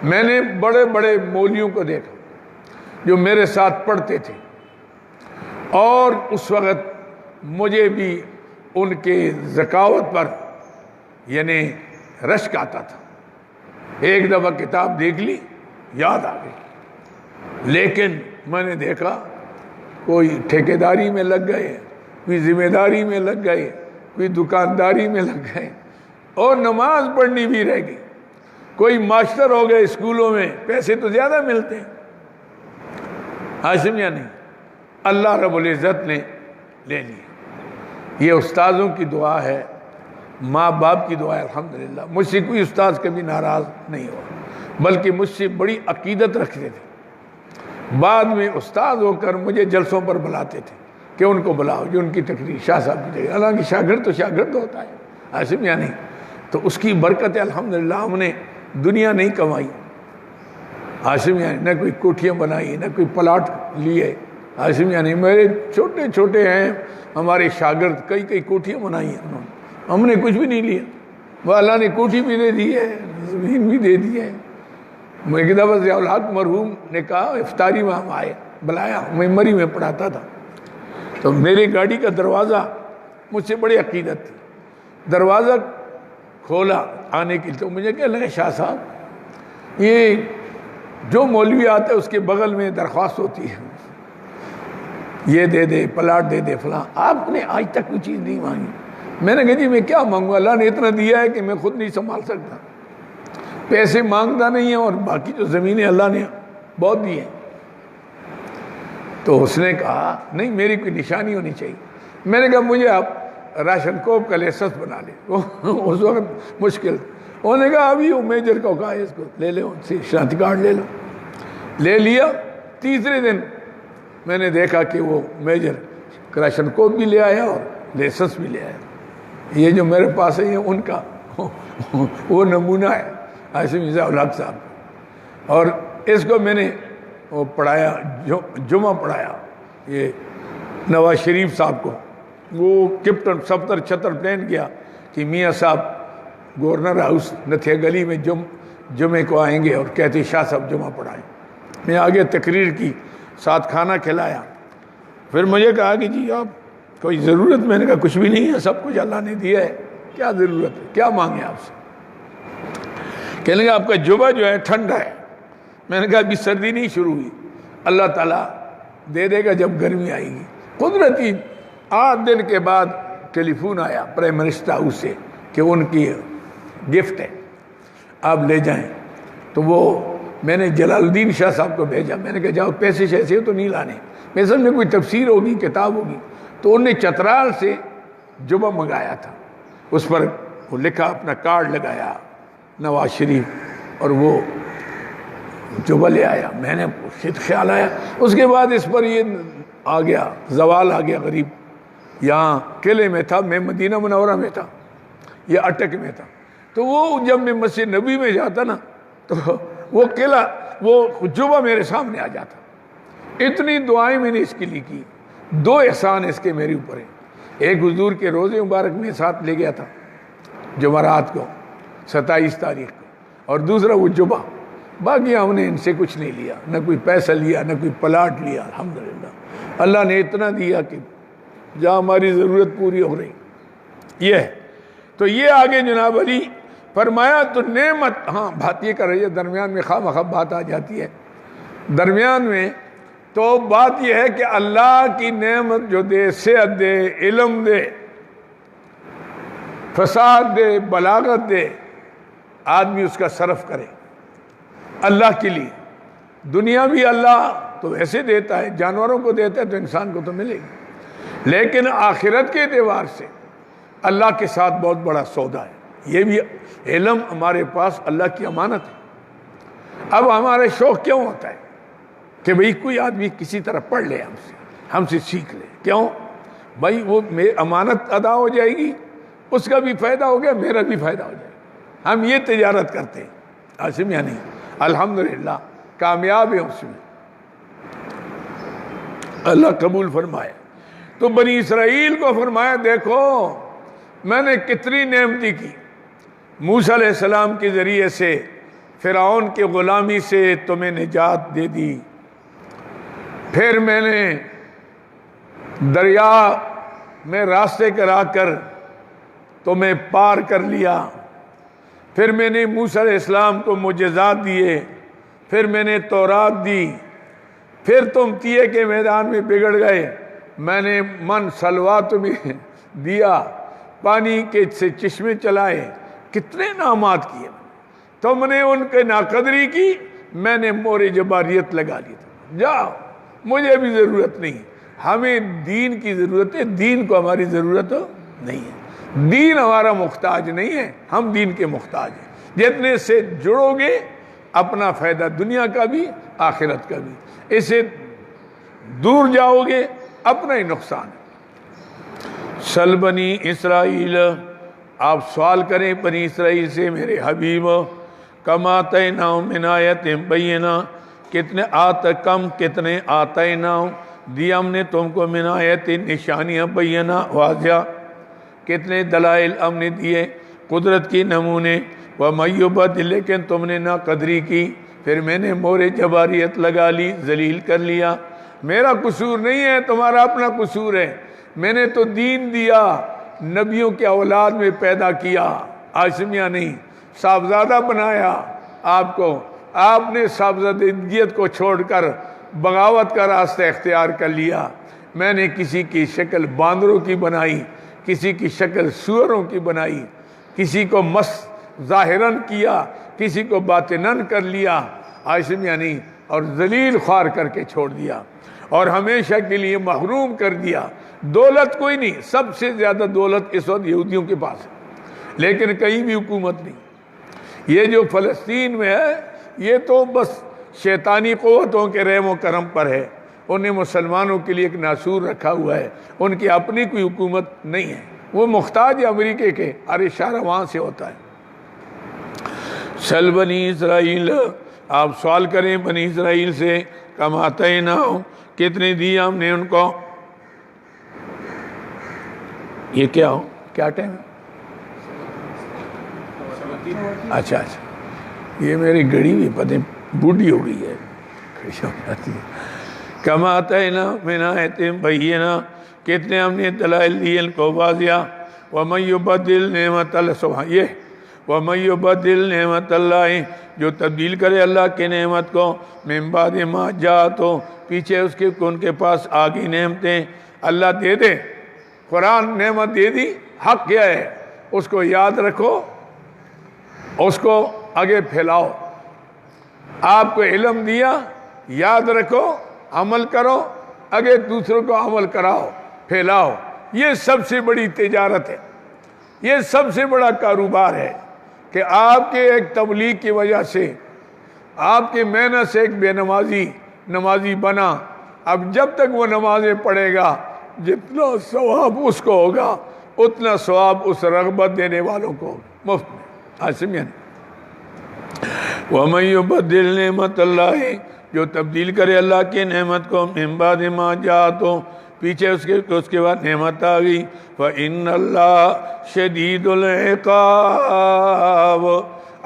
میں نے بڑے بڑے مولویوں کو دیکھا جو میرے ساتھ پڑھتے تھے، اور اس وقت مجھے بھی ان کے ذکاوت پر یعنی رشک آتا تھا. ایک دفعہ کتاب دیکھ لی، یاد آ گئی. لیکن میں نے دیکھا کوئی ٹھیکیداری میں لگ گئے، کوئی ذمہ داری میں لگ گئے، کوئی دکانداری میں لگ گئے، اور نماز پڑھنی بھی رہ گئی. کوئی ماسٹر ہو گئے اسکولوں میں، پیسے تو زیادہ ملتے ہیں. ہاشم یا نہیں؟ اللہ رب العزت نے لے لی. یہ استاذوں کی دعا ہے، ماں باپ کی دعا ہے. الحمدللہ مجھ سے کوئی استاذ کبھی ناراض نہیں ہوا، بلکہ مجھ سے بڑی عقیدت رکھتے تھے. بعد میں استاد ہو کر مجھے جلسوں پر بلاتے تھے کہ ان کو بلاؤ جو ان کی تقریر شاہ صاحب کی جگہ. حالانکہ شاگرد تو شاگرد ہوتا ہے، ہاشم یا نہیں؟ تو اس کی برکت ہے. الحمدللہ ہم نے دنیا نہیں کمائی، ہاشم یا نہیں، نہ کوئی کوٹھیاں بنائی، نہ کوئی پلاٹ لیے. ہاشم یا نہیں؟ میرے چھوٹے چھوٹے ہیں ہمارے شاگرد، کئی کئی کوٹھیاں بنائی ہیں انہوں نے، ہم نے کچھ بھی نہیں لیا. وہ اللہ نے کوٹھی بھی دے دی ہے، زمین بھی دے دی ہے. میں ایک دفعہ ضیاء الحق مرحوم نے کہا افطاری میں ہم آئے، بلایا، میں مری میں پڑھاتا تھا، تو میری گاڑی کا دروازہ، مجھ سے بڑی عقیدت تھی، دروازہ کھولا آنے کے لیے، تو مجھے کہنے لگا شاہ صاحب یہ جو مولوی آتا ہے اس کے بغل میں درخواست ہوتی ہے یہ دے دے، پلاٹ دے دے، فلاں. آپ نے آج تک کوئی چیز نہیں مانگی. میں نے کہا جی میں کیا مانگوں، اللہ نے اتنا دیا ہے کہ میں خود نہیں سنبھال سکتا. پیسے مانگتا نہیں ہے، اور باقی جو زمینیں اللہ نے بہت دی ہیں. تو اس نے کہا نہیں میری کوئی نشانی ہونی چاہیے. میں نے کہا مجھے آپ راشن کوپ کا لائسنس بنا لیں. اس وقت مشکل. انہوں نے کہا ابھی وہ میجر کو کہا اس کو لے لو، شناختی کارڈ لے لو. لے لیا. تیسرے دن میں نے دیکھا کہ وہ میجر راشن کوپ بھی لے آیا اور لائسنس بھی لے آیا. یہ جو میرے پاس ہے یہ ان کا وہ نمونہ ہے عاصم مرزا الحق صاحب. اور اس کو میں نے وہ پڑھایا، جمعہ پڑھایا یہ نواز شریف صاحب کو. وہ کیپٹن 70-76 پلین کیا کہ میاں صاحب گورنر ہاؤس نتھیا گلی میں جمعے کو آئیں گے اور کہتے شاہ صاحب جمعہ پڑھائیں. میں آگے تقریر کی، ساتھ کھانا کھلایا. پھر مجھے کہا کہ جی آپ کوئی ضرورت؟ میں نے کہا کچھ بھی نہیں ہے، سب کچھ اللہ نے دیا ہے، کیا ضرورت ہے، کیا مانگے آپ سے؟ کہنے لگا آپ کا جبہ جو ہے ٹھنڈا ہے. میں نے کہا ابھی سردی نہیں شروع ہوئی، اللہ تعالیٰ دے دے گا جب گرمی آئے گی. قدرتی 8 دن کے بعد ٹیلی فون آیا پرائم منسٹر ہاؤس سے کہ ان کی گفٹ ہے آپ لے جائیں. تو وہ میں نے جلال الدین شاہ صاحب کو بھیجا. میں نے کہا جاؤ، پیسے شیسے تو نہیں لانے، میں سمجھ میں کوئی تفسیر ہوگی، کتاب ہوگی. تو انہوں نے چترال سے جبہ منگایا تھا، اس پر وہ لکھا، اپنا کارڈ لگایا نواز شریف، اور وہ جبہ لے آیا. میں نے خیال آیا. اس کے بعد اس پر یہ آ گیا، زوال آ گیا غریب. یہاں قلعے میں تھا، میں مدینہ منورہ میں تھا، یہ اٹک میں تھا. تو وہ جب میں مسجد نبی میں جاتا نا تو وہ قلعہ، وہ جبہ میرے سامنے آ جاتا. اتنی دعائیں میں نے اس کے لیے کی. 2 احسان اس کے میرے اوپر ہیں. ایک حضور کے روزے مبارک میں ساتھ لے گیا تھا جمعرات کو 27 تاریخ کو، اور دوسرا وہ جبہ. باقی ہم نے ان سے کچھ نہیں لیا، نہ کوئی پیسہ لیا، نہ کوئی پلاٹ لیا. الحمدللہ اللہ نے اتنا دیا کہ جہاں ہماری ضرورت پوری ہو رہی. یہ ہے. تو یہ آگے جناب علی فرمایا تو نعمت. ہاں بات یہ کر رہی ہے، درمیان میں خواہ مخواہ بات آ جاتی ہے درمیان میں. تو بات یہ ہے کہ اللہ کی نعمت جو دے، صحت دے، علم دے، فساد دے، بلاغت دے، آدمی اس کا صرف کرے اللہ کے لیے. دنیا بھی اللہ تو ویسے دیتا ہے، جانوروں کو دیتا ہے تو انسان کو تو ملے گی، لیکن آخرت کے اعتبار سے اللہ کے ساتھ بہت بڑا سودا ہے. یہ بھی علم ہمارے پاس اللہ کی امانت ہے. اب ہمارے شوق کیوں ہوتا ہے کہ بھئی کوئی آدمی کسی طرح پڑھ لے، ہم سے سیکھ لے. کیوں بھائی؟ وہ امانت ادا ہو جائے گی، اس کا بھی فائدہ ہو گیا، میرا بھی فائدہ ہو جائے گا. ہم یہ تجارت کرتے ہیں عاصم، یا نہیں؟ الحمدللہ کامیاب ہے اس میں، اللہ قبول فرمائے. تو بنی اسرائیل کو فرمایا دیکھو میں نے کتنی نعمتی کی. موسیٰ علیہ السلام کے ذریعے سے فرعون کی غلامی سے تمہیں نجات دے دی. پھر میں نے دریا میں راستے کرا کر تمہیں پار کر لیا. پھر میں نے موسیٰ علیہ السلام کو معجزات دیے. پھر میں نے تورات دی. پھر تم تیے کے میدان میں بگڑ گئے. میں نے من سلوا تمہیں دیا، پانی کے سے چشمے چلائے. کتنے انعامات کیے. تم نے ان کے ناقدری کی، میں نے مور جباریت لگا لی. جاؤ، مجھے بھی ضرورت نہیں. ہمیں دین کی ضرورت ہے، دین کو ہماری ضرورت نہیں ہے. دین ہمارا محتاج نہیں ہے، ہم دین کے محتاج ہیں. جتنے سے جڑو گے اپنا فائدہ دنیا کا بھی آخرت کا بھی، اسے دور جاؤ گے اپنا ہی نقصان ہے. سل بنی اسرائیل، آپ سوال کریں بنی اسرائیل سے میرے حبیب، کما آتیناہم من آیت بینہ، کتنے کم کتنے آتیناہم دیا ہم نے تم کو من آیت نشانیاں بینہ واضح، کتنے دلائل ہم نے دیے، قدرت کی نمونے. وَمَيُّبَدْ، لیکن تم نے نا قدری کی. پھر میں نے مور جباریت لگا لی، ذلیل کر لیا. میرا قصور نہیں ہے، تمہارا اپنا قصور ہے. میں نے تو دین دیا، نبیوں کے اولاد میں پیدا کیا، عاصمیہ نہیں، صاحبزادہ بنایا آپ کو. آپ نے صاحبزادگیت کو چھوڑ کر بغاوت کا راستہ اختیار کر لیا. میں نے کسی کی شکل باندروں کی بنائی، کسی کی شکل سوروں کی بنائی، کسی کو مس ظاہراً کیا، کسی کو باطناً کر لیا، یعنی اور ذلیل خوار کر کے چھوڑ دیا اور ہمیشہ کے لیے محروم کر دیا۔ دولت کوئی نہیں، سب سے زیادہ دولت اس وقت یہودیوں کے پاس ہے، لیکن کہیں بھی حکومت نہیں۔ یہ جو فلسطین میں ہے یہ تو بس شیطانی قوتوں کے رحم و کرم پر ہے، انہیں مسلمانوں کے لیے ایک ناسور رکھا ہوا ہے، ان کی اپنی کوئی حکومت نہیں ہے، وہ محتاج امریکہ کے، ہر اشارہ وہاں سے ہوتا ہے۔ سل بنی اسرائیل، آپ سوال کریں بنی اسرائیل سے، کم آتینا ہو، کتنے دیا ہم نے ان کو۔ یہ کیا ہو، کیا ٹائم ہے؟ اچھا اچھا، یہ میری گھڑی بھی پتہ بوڑھی ہو گئی ہے، کم آتینا من آیت بینہ، کتنے ہم نے دلائل دیے ان کو واضح۔ وَمَن يُبَدِّلْ نِعْمَتَ اللَّهِ، یہ وَمَن يُبَدِّلْ نِعْمَتَ اللَّهِ، جو تبدیل کرے اللہ کی نعمت کو، من بعد ما جاءتہ، پیچھے اس کے ان کے پاس آگی نعمتیں، اللہ دے دے، قرآن نعمت دے دی، حق کیا ہے اس کو یاد رکھو، اس کو آگے پھیلاؤ۔ آپ کو علم دیا، یاد رکھو، عمل کرو، آگے دوسروں کو عمل کراؤ، پھیلاؤ۔ یہ سب سے بڑی تجارت ہے، یہ سب سے بڑا کاروبار ہے کہ آپ کے ایک تبلیغ کی وجہ سے، آپ کے محنت سے ایک بے نمازی بنا، اب جب تک وہ نمازیں پڑھے گا جتنا ثواب اس کو ہوگا اتنا ثواب اس رغبت دینے والوں کو مفت میں۔ آج سمجھیں، وَمَن يُبَدِّلْ نِعْمَتَ اللَّهِ، جو تبدیل کرے اللہ کی نعمت کو، من بعد ما جاءتہ، پیچھے اس کے بعد نعمت آ گئی، فَإِنَّ اللَّهَ شَدِيدُ الْعِقَابِ،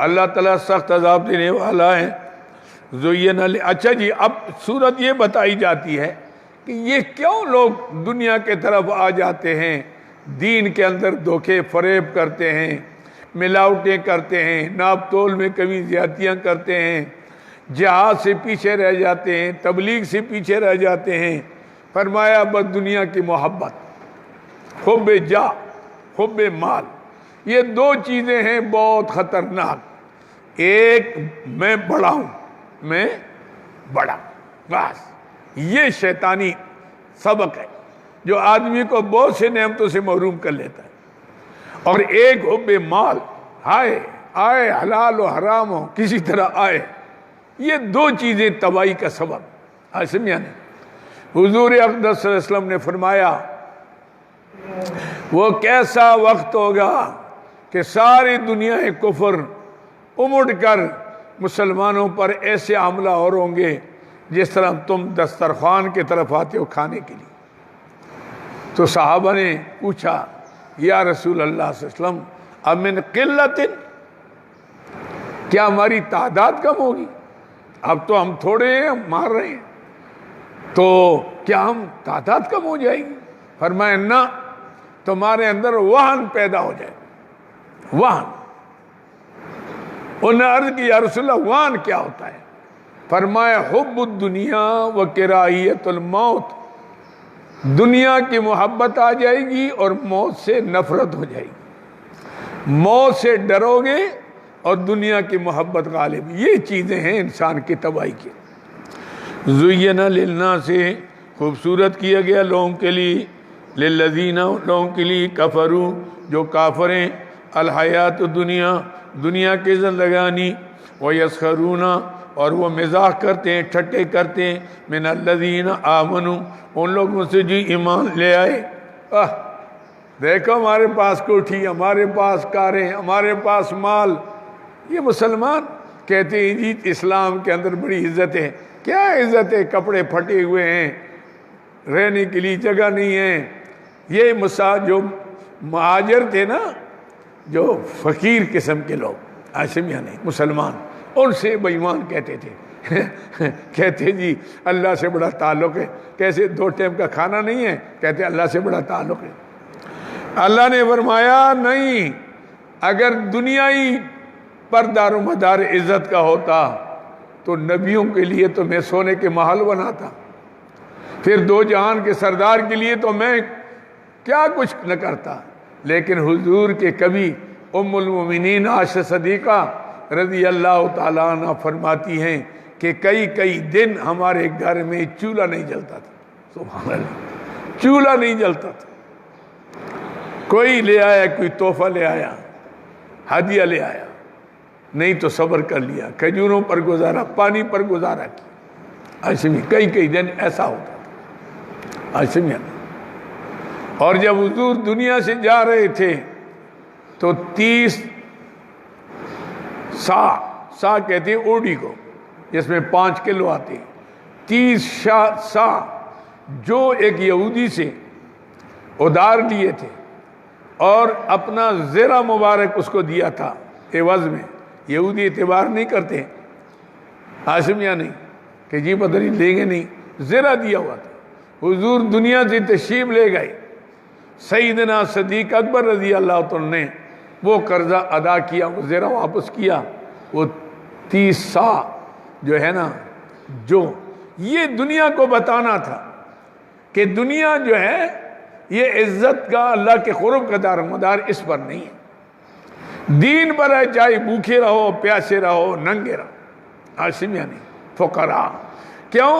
اللہ تعالیٰ سخت عذاب دینے والا ہے۔ اچھا جی، اب صورت یہ بتائی جاتی ہے کہ یہ کیوں لوگ دنیا کے طرف آ جاتے ہیں، دین کے اندر دھوکے فریب کرتے ہیں، ملاوٹیں کرتے ہیں، ناپ تول میں کمی زیادتیاں کرتے ہیں، جہاد سے پیچھے رہ جاتے ہیں، تبلیغ سے پیچھے رہ جاتے ہیں۔ فرمایا بس دنیا کی محبت، حب جاہ، حب مال، یہ دو چیزیں ہیں بہت خطرناک۔ ایک میں بڑا ہوں، میں بڑا، بس یہ شیطانی سبق ہے جو آدمی کو بہت سے نعمتوں سے محروم کر لیتا ہے۔ اور ایک حب مال، آئے حلال و حرام ہو کسی طرح آئے، یہ دو چیزیں تباہی کا سبب۔ آج سمجھا نہیں؟ حضور اقدس صلی اللہ علیہ وسلم نے فرمایا وہ کیسا وقت ہوگا کہ ساری دنیا کفر امڑ کر مسلمانوں پر ایسے حملہ اور ہوں گے جس طرح تم دسترخوان کی طرف آتے ہو کھانے کے لیے۔ تو صحابہ نے پوچھا یا رسول اللہ صلی اللہ علیہ وسلم اب من قلت، کیا ہماری تعداد کم ہوگی؟ اب تو ہم تھوڑے ہیں، ہم مار رہے ہیں، تو کیا ہم تعداد کم ہو جائے گی؟ فرمایا نہ، تمہارے اندر وہن پیدا ہو جائے، وہن۔ انہوں نے عرض کی یا رسول اللہ وہن کیا ہوتا ہے؟ فرمایا حب الدنیا و کراہیت الموت، دنیا کی محبت آ جائے گی اور موت سے نفرت ہو جائے گی، موت سے ڈرو گے اور دنیا کی محبت غالب۔ یہ چیزیں ہیں انسان کی تباہی کی۔ زُیّنَ لِلنَّاسِ، خوبصورت کیا گیا لوگوں کے لیے، لِلَّذِينَ، لوگوں کے لیے، کفروا، جو کافر ہیں، الحیات دنیا، دنیا کی زندگانی، وَيَسْخَرُونَ، اور وہ مزاح کرتے ہیں، ٹھٹے کرتے ہیں، من الذین آمنوا، ان لوگوں سے جو ایمان لے آئے۔ دیکھو ہمارے پاس کوٹھی، ہمارے پاس کاریں، ہمارے پاس مال۔ یہ مسلمان کہتے ہیں جی اسلام کے اندر بڑی عزت ہے۔ کیا عزت ہے؟ کپڑے پھٹے ہوئے ہیں، رہنے کے لیے جگہ نہیں ہے۔ یہ جو مہاجر تھے نا، جو فقیر قسم کے لوگ، آشمیہ نہیں، مسلمان، ان سے بے ایمان کہتے تھے، کہتے جی اللہ سے بڑا تعلق ہے۔ کیسے؟ 2 ٹائم کا کھانا نہیں ہے، کہتے اللہ سے بڑا تعلق ہے۔ اللہ نے فرمایا نہیں، اگر دنیائی پر دار و مدار عزت کا ہوتا تو نبیوں کے لیے تو میں سونے کے محل بناتا، پھر دو جہان کے سردار کے لیے تو میں کیا کچھ نہ کرتا، لیکن حضور کے کبھی ام المومنین عائشہ صدیقہ رضی اللہ تعالیٰ عنہ فرماتی ہیں کہ کئی دن ہمارے گھر میں چولہا نہیں جلتا تھا، سبحان اللہ، چولہا نہیں جلتا تھا۔ کوئی لے آیا، کوئی تحفہ لے آیا، ہدیہ لے آیا، نہیں تو صبر کر لیا، کھجوروں پر گزارا، پانی پر گزارا کیا۔ ایسے میں کئی دن ایسا ہوتا تھا، ایسے میں۔ اور جب حضور دنیا سے جا رہے تھے تو 30 سا کہتے ہیں اوڑی کو، جس میں 5 کلو آتے ہیں، 30 سا جو ایک یہودی سے ادھار لیے تھے اور اپنا زرہ مبارک اس کو دیا تھا عوض میں۔ یہودی اعتبار نہیں کرتے، ہاشمیہ نہیں کہ جی پتہ نہیں لیں گے، نہیں، زرہ دیا ہوا تھا۔ حضور دنیا سے تشریف لے گئے، سیدنا صدیق اکبر رضی اللہ تعالیٰ نے وہ قرضہ ادا کیا، وہ زرہ واپس کیا، وہ 30 سا جو ہے نا، جو یہ دنیا کو بتانا تھا کہ دنیا جو ہے یہ عزت کا، اللہ کے قرب کا دار مدار اس پر نہیں ہے، دین پر ہے، چاہے بھوکے رہو، پیاسے رہو، ننگے رہو، ہاشمیہ نہیں، فقراء۔ کیوں؟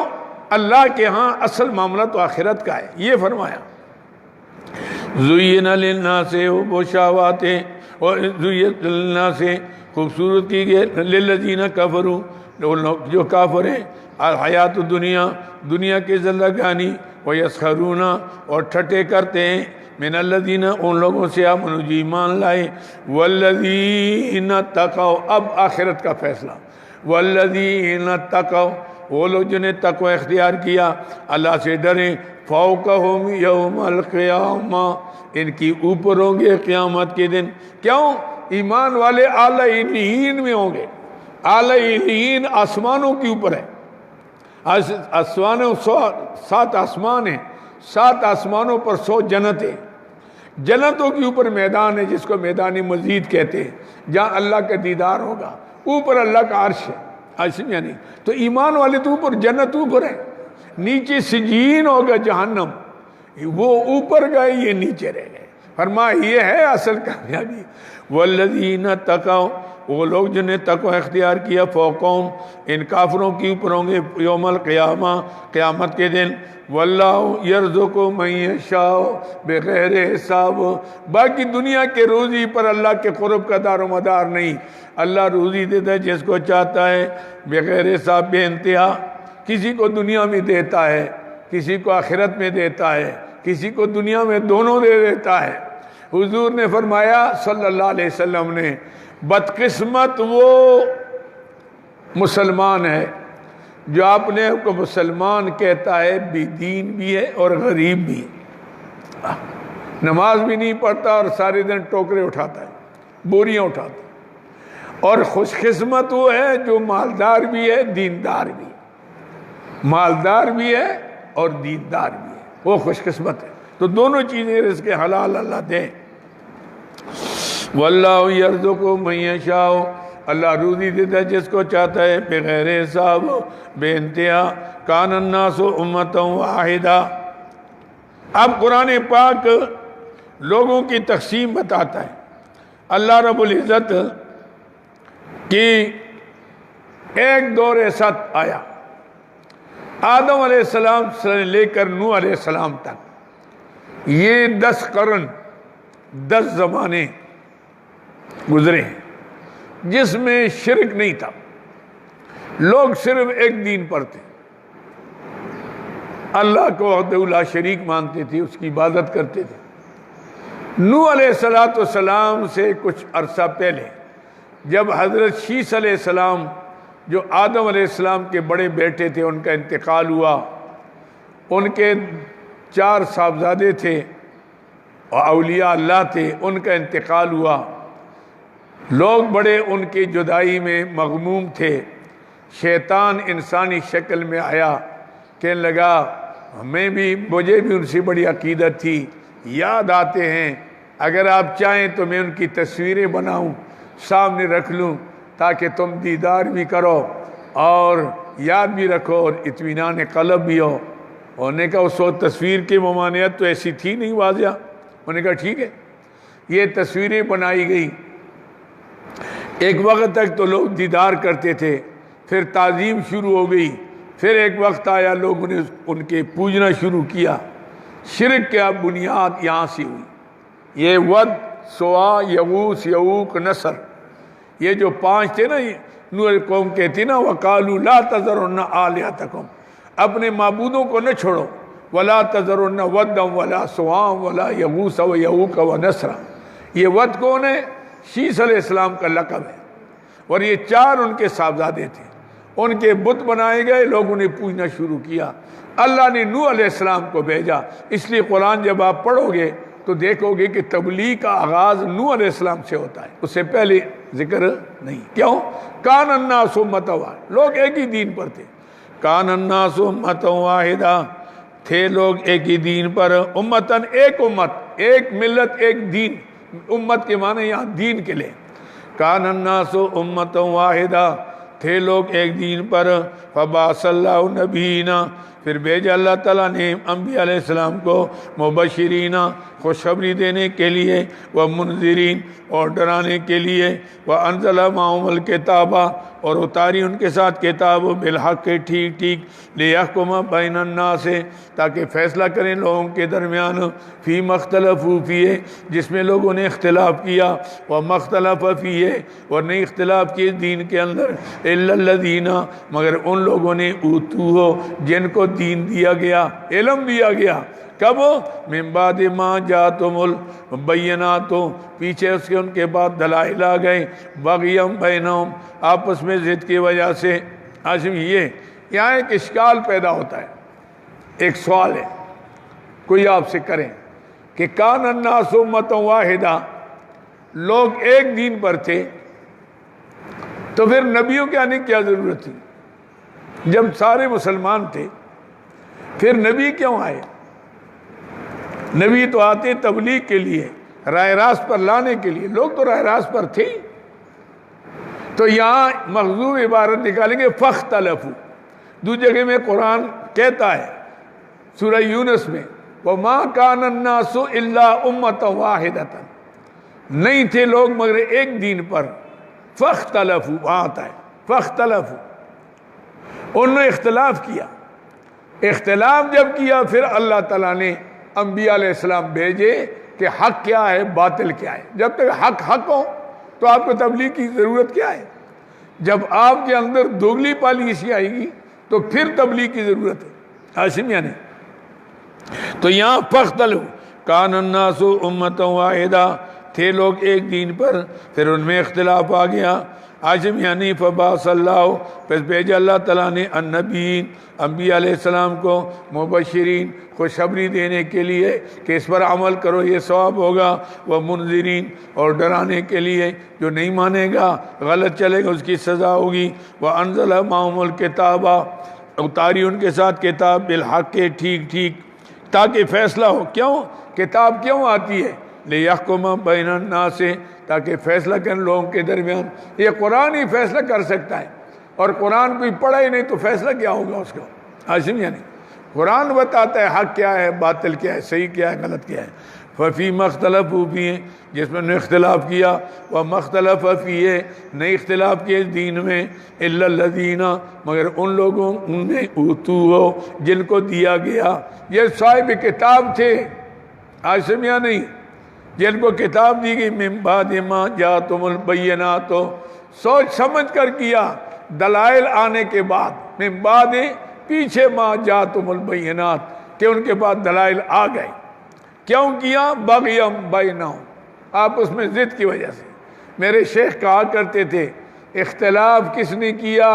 اللہ کے ہاں اصل معاملہ تو آخرت کا ہے۔ یہ فرمایا زُيِّنَ لِلنَّاسِ حُبُّ الشَّهَوَاتِ وَزُيِّنَ لِلنَّاسِ خوبصورت کی گئے لِلَّذِينَ كَفَرُوا جو کافر ہیں، الحیات الدنیا، دنیا کی زندگانی، وَيَسْخَرُونَ اور ٹھٹے کرتے ہیں، من الذین ان لوگوں سے آمنوا جو ایمان لائے، والذین اتقوا، اب آخرت کا فیصلہ، والذین اتقوا وہ لوگ جنہیں تقوی اختیار کیا، اللہ سے ڈریں، فوقہم یوم القیامہ ان کی اوپر ہوں گے قیامت کے دن۔ کیوں؟ ایمان والے اعلیٰ علیین میں ہوں گے، اعلیٰ علیین آسمانوں کے اوپر ہے، آسمانوں 7 آسمان ہیں، 7 آسمانوں پر 100 جنتیں، جنتوں کے اوپر میدان ہے جس کو میدان مزید کہتے ہیں، جہاں اللہ کا دیدار ہوگا، اوپر اللہ کا عرش ہے، عرش میں نہیں تو ایمان والے تو اوپر، جنت اوپر ہے، نیچے سجین ہوگا جہنم، وہ اوپر گئے یہ نیچے رہ گئے۔ فرمایا یہ ہے اصل کامیابی۔ والذین تقوا وہ لوگ جنہیں تقوی اختیار کیا، فوقہم ان کافروں کے اوپر ہوں گے یوم القیامہ قیامت کے دن۔ واللہ یرزق من یشاء بغیر حساب، باقی دنیا کے روزی پر اللہ کے قرب کا دار و مدار نہیں، اللہ روزی دیتا ہے جس کو چاہتا ہے بغیر حساب، بے انتہا۔ کسی کو دنیا میں دیتا ہے، کسی کو آخرت میں دیتا ہے، کسی کو دنیا میں دونوں دے دیتا ہے۔ حضور نے فرمایا صلی اللہ علیہ وسلم نے، بدقسمت وہ مسلمان ہے جو اپنے کو مسلمان کہتا ہے، بے دین بھی ہے اور غریب بھی ہے، نماز بھی نہیں پڑھتا اور سارے دن ٹوکرے اٹھاتا ہے، بوریاں اٹھاتا ہے۔ اور خوش قسمت وہ ہے جو مالدار بھی ہے، دیندار بھی ہے، مالدار بھی ہے اور دیندار بھی ہے، وہ خوش قسمت ہے۔ تو دونوں چیزیں رزق حلال اللہ دے۔ واللہ یرزق من یشاء اللہ روزی دیتا ہے جس کو چاہتا ہے بغیر حساب، بے انتہا۔ کان الناس امۃ واحدہ۔ اب قرآن پاک لوگوں کی تقسیم بتاتا ہے۔ اللہ رب العزت کی ایک دور ایسا آیا، آدم علیہ السلام سے لے کر نوح علیہ السلام تک، یہ 10 قرن، 10 زمانے گزرے ہیں جس میں شرک نہیں تھا، لوگ صرف ایک دین پر تھے، اللہ کو وحدہ لا شریک مانتے تھے، اس کی عبادت کرتے تھے۔ نوح علیہ السلام سے کچھ عرصہ پہلے جب حضرت شیث علیہ السلام جو آدم علیہ السلام کے بڑے بیٹے تھے ان کا انتقال ہوا، ان کے 4 صاحبزادے تھے اور اولیاء اللہ تھے، ان کا انتقال ہوا، لوگ بڑے ان کی جدائی میں مغموم تھے۔ شیطان انسانی شکل میں آیا، کہنے لگا مجھے بھی ان سے بڑی عقیدت تھی، یاد آتے ہیں، اگر آپ چاہیں تو میں ان کی تصویریں بناؤں سامنے رکھ لوں تاکہ تم دیدار بھی کرو اور یاد بھی رکھو اور اطمینان قلب بھی ہو۔ انہوں نے کہا اس وقت تصویر کی ممانعت تو ایسی تھی نہیں واضح. انہوں نے کہا ٹھیک ہے، یہ تصویریں بنائی گئی. ایک وقت تک تو لوگ دیدار کرتے تھے، پھر تعظیم شروع ہو گئی، پھر ایک وقت آیا لوگوں نے ان کے پوجنا شروع کیا. شرک کا بنیاد یہاں سے ہوئی. یہ ود، سوا، یغوث، یعوق، نصر، یہ جو 5 تھے نا، نوح قوم کہتی نا وَقَالُوا لَا تَذَرُنَّ آلِهَتَكُمْ، اپنے معبودوں کو نہ چھوڑو. وَلَا تَذَرُنَّ وَدًّا وَلَا سُوَاعًا وَلَا يَغُوثَ وَيَعُوقَ وَنَسْرًا. یہ ود کون ہے؟ شیث علیہ السلام کا لقب ہے، اور یہ 4 ان کے صاحبزادے تھے. ان کے بت بنائے گئے، لوگوں نے پوجنا شروع کیا. اللہ نے نوح علیہ السلام کو بھیجا. اس لیے قرآن جب آپ پڑھو گے تو دیکھو گے کہ تبلیغ کا آغاز نوح علیہ السلام سے ہوتا ہے، اس سے پہلے ذکر نہیں. کیوں؟ کان الناس امۃ واحدہ، لوگ ایک ہی دین پر تھے. کان الناس امۃ واحدہ، تھے لوگ ایک ہی دین پر. امتن، ایک امت، ایک ملت، ایک دین. امت کے معنی یہاں دین کے لئے. کان الناس امۃ واحدہ، تھے لوگ ایک دین پر. فبعث اللہ نبینا، پھر بھیجا اللہ تعالیٰ نے انبیاء علیہ السلام کو مبشرین، خوشخبری دینے کے لیے، ومنذرین، اور ڈرانے کے لیے، وانزل معهم الکتاب، اور اتاری ان کے ساتھ کتاب، بالحق، ٹھیک ٹھیک، لیحکم بین الناس، تاکہ فیصلہ کریں لوگوں کے درمیان، فیما اختلفوا فیہ، جس میں لوگوں نے اختلاف کیا، وما اختلف فیہ، اور نہیں اختلاف کیے دین کے اندر، الا الذین، مگر ان لوگوں نے اوتوہ، جن کو دین دیا گیا، علم دیا گیا. کب؟ من بعد ما جاءتهم البینات، پیچھے اس کے ان کے بعد دلائل آ گئے، بغیم بینہم، آپس میں ضد کی وجہ سے. عاصم، یہاں ایک اشکال پیدا ہوتا ہے. ایک سوال ہے کوئی آپ سے کریں کہ کان الناس امۃ واحدہ، لوگ ایک دین پر تھے، تو پھر نبیوں کے آنے کی کیا ضرورت تھی؟ جب سارے مسلمان تھے پھر نبی کیوں آئے؟ نبی تو آتے تبلیغ کے لیے، راہ راست پر لانے کے لیے. لوگ تو راہ راست پر تھے. تو یہاں مخزوم عبارت نکالیں گے فاختلفوا. دوسری جگہ میں قرآن کہتا ہے سورہ یونس میں وما کان الناس الا امۃ واحدۃ، نہیں تھے لوگ مگر ایک دین پر. فاختلفوا، وہاں آتا ہے فاختلفوا، انہوں نے اختلاف کیا. اختلاف جب کیا پھر اللہ تعالیٰ نے انبیاء علیہ السلام بھیجے کہ حق کیا ہے، باطل کیا ہے. جب تک حق ہو تو آپ کو تبلیغ کی ضرورت کیا ہے؟ جب آپ کے اندر دوگلی پالیسی آئے گی تو پھر تبلیغ کی ضرورت ہے. عاصم یعنی تو یہاں فاختلفوا، کان الناس امۃ واحدہ، تھے لوگ ایک دین پر، پھر ان میں اختلاف آ گیا. عاصم یعنی فبعث اللہ، پس بھیجا اللہ تعالیٰ نے النبیین، انبیاء علیہ السلام کو، مبشرین، خوشخبری دینے کے لیے کہ اس پر عمل کرو یہ ثواب ہوگا، وہ منذرین، اور ڈرانے کے لیے جو نہیں مانے گا، غلط چلے گا، اس کی سزا ہوگی. وانزل معهم الکتاب، اتاری ان کے ساتھ کتاب، بالحق، ٹھیک ٹھیک، تاکہ فیصلہ ہو. کیوں کتاب کیوں آتی ہے؟ لیحکم بین الناس، تاکہ فیصلہ کریں لوگوں کے درمیان. یہ قرآن ہی فیصلہ کر سکتا ہے، اور قرآن کوئی پڑھا ہی نہیں تو فیصلہ کیا ہوگا اس کا؟ عاصم یعنی قرآن بتاتا ہے حق کیا ہے، باطل کیا ہے، صحیح کیا ہے، غلط کیا ہے. ففیما اختلفوا فیہ، جس میں نے اختلاف کیا، وما اختلف فیہ، نہیں اختلاف کیے دین میں، الا الذین، مگر ان لوگوں میں اوتوہ، جن کو دیا گیا. یہ صاحب کتاب تھے. عاصم یا نہیں؟ جن کو کتاب دی گئی، من بعد ما جاءتهم البینات، سوچ سمجھ کر کیا، دلائل آنے کے بعد. من بعد، پیچھے، ما جاءتهم البینات، کہ ان کے بعد دلائل آ گئے. کیوں کیا؟ بغیم بینہم، آپس میں ضد کی وجہ سے. میرے شیخ کہا کرتے تھے اختلاف کس نے کیا؟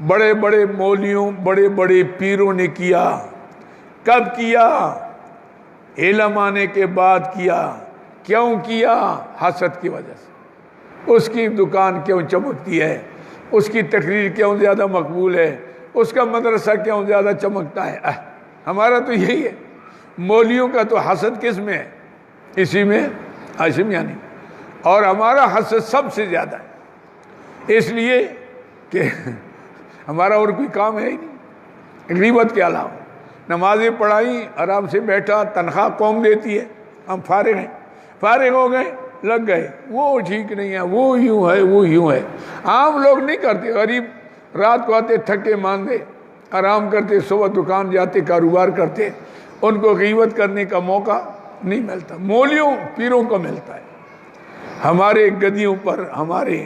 بڑے بڑے مولیوں، بڑے بڑے پیروں نے کیا. کب کیا؟ علم آنے کے بعد کیا. کیوں کیا؟ حسد کی وجہ سے. اس کی دکان کیوں چمکتی ہے، اس کی تقریر کیوں زیادہ مقبول ہے، اس کا مدرسہ کیوں زیادہ چمکتا ہے. ہمارا تو یہی ہے. مولیوں کا تو حسد کس میں ہے؟ اسی میں. عاصم یعنی اور ہمارا حسد سب سے زیادہ ہے، اس لیے کہ ہمارا اور کوئی کام ہے ہی نہیں غیبت کے علاوہ. نمازیں پڑھائیں، آرام سے بیٹھا، تنخواہ قوم دیتی ہے، ہم فارغ ہیں، فارغ ہو گئے، لگ گئے، وہ ٹھیک نہیں ہے، وہ یوں ہے، وہ یوں ہے۔ عام لوگ نہیں کرتے، غریب رات کو آتے تھکے ماندے، آرام کرتے، صبح دکان جاتے، کاروبار کرتے، ان کو غیبت کرنے کا موقع نہیں ملتا، مولیوں پیروں کو ملتا ہے۔ ہمارے گدیوں پر، ہمارے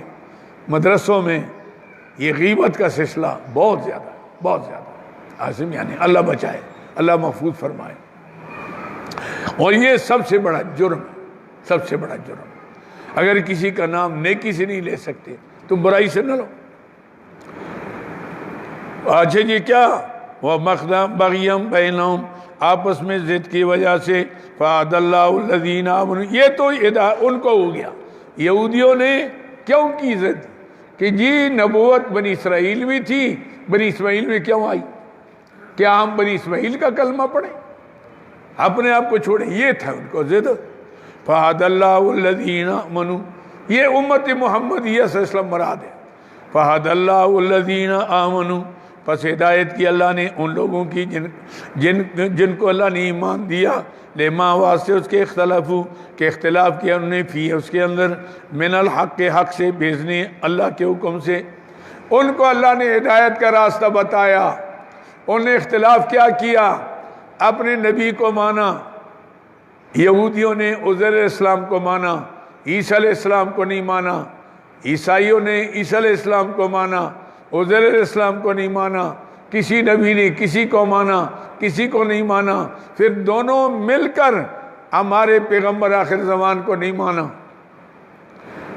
مدرسوں میں یہ غیبت کا سلسلہ بہت زیادہ، بہت زیادہ عاصم، یعنی اللہ بچائے، اللہ محفوظ فرمائے۔ اور یہ سب سے بڑا جرم، سب سے بڑا جرم۔ اگر کسی کا نام نیکی سے نہیں لے سکتے تو برائی سے نہ لو۔ اچھا جی، کیا وہ مقدم بغیم بینہم، آپس میں ضد کی وجہ سے، فَعَدَ اللَّهُ الَّذِينَ آمَنُوا، یہ تو ان کو ہو گیا۔ یہودیوں نے کیوں کی ضد کہ جی نبوت بنی اسرائیل میں تھی، بنی اسرائیل میں کیوں آئی؟ کیا ہم بنی اسرائیل کا کلمہ پڑھیں، اپنے آپ کو چھوڑیں؟ یہ تھا ان کو ضد۔ فَعَدَ اللَّهُ الَّذِينَ آمَنُوا، یہ امت محمدیہ صلی اللہ علیہ وسلم مراد ہے۔ فَعَدَ اللَّهُ الَّذِينَ آمَنُوا، پس ہدایت کی اللہ نے ان لوگوں کی جن کو اللہ نے ایمان دیا، لما واسطے اس کے کہ اختلاف کیا انہوں نے فی اس کے اندر، من الحق کے حق سے، بھیجنے اللہ کے حکم سے، ان کو اللہ نے ہدایت کا راستہ بتایا، انہوں نے اختلاف کیا کیا، اپنے نبی کو مانا، یہودیوں نے عزیر علیہ السلام کو مانا، عیسیٰ علیہ السلام کو نہیں مانا، عیسائیوں نے عیسیٰ علیہ السلام کو مانا، عزیر علیہ السلام کو نہیں مانا، کسی نبی نے کسی کو مانا، کسی کو نہیں مانا، پھر دونوں مل کر ہمارے پیغمبر آخر زمان کو نہیں مانا۔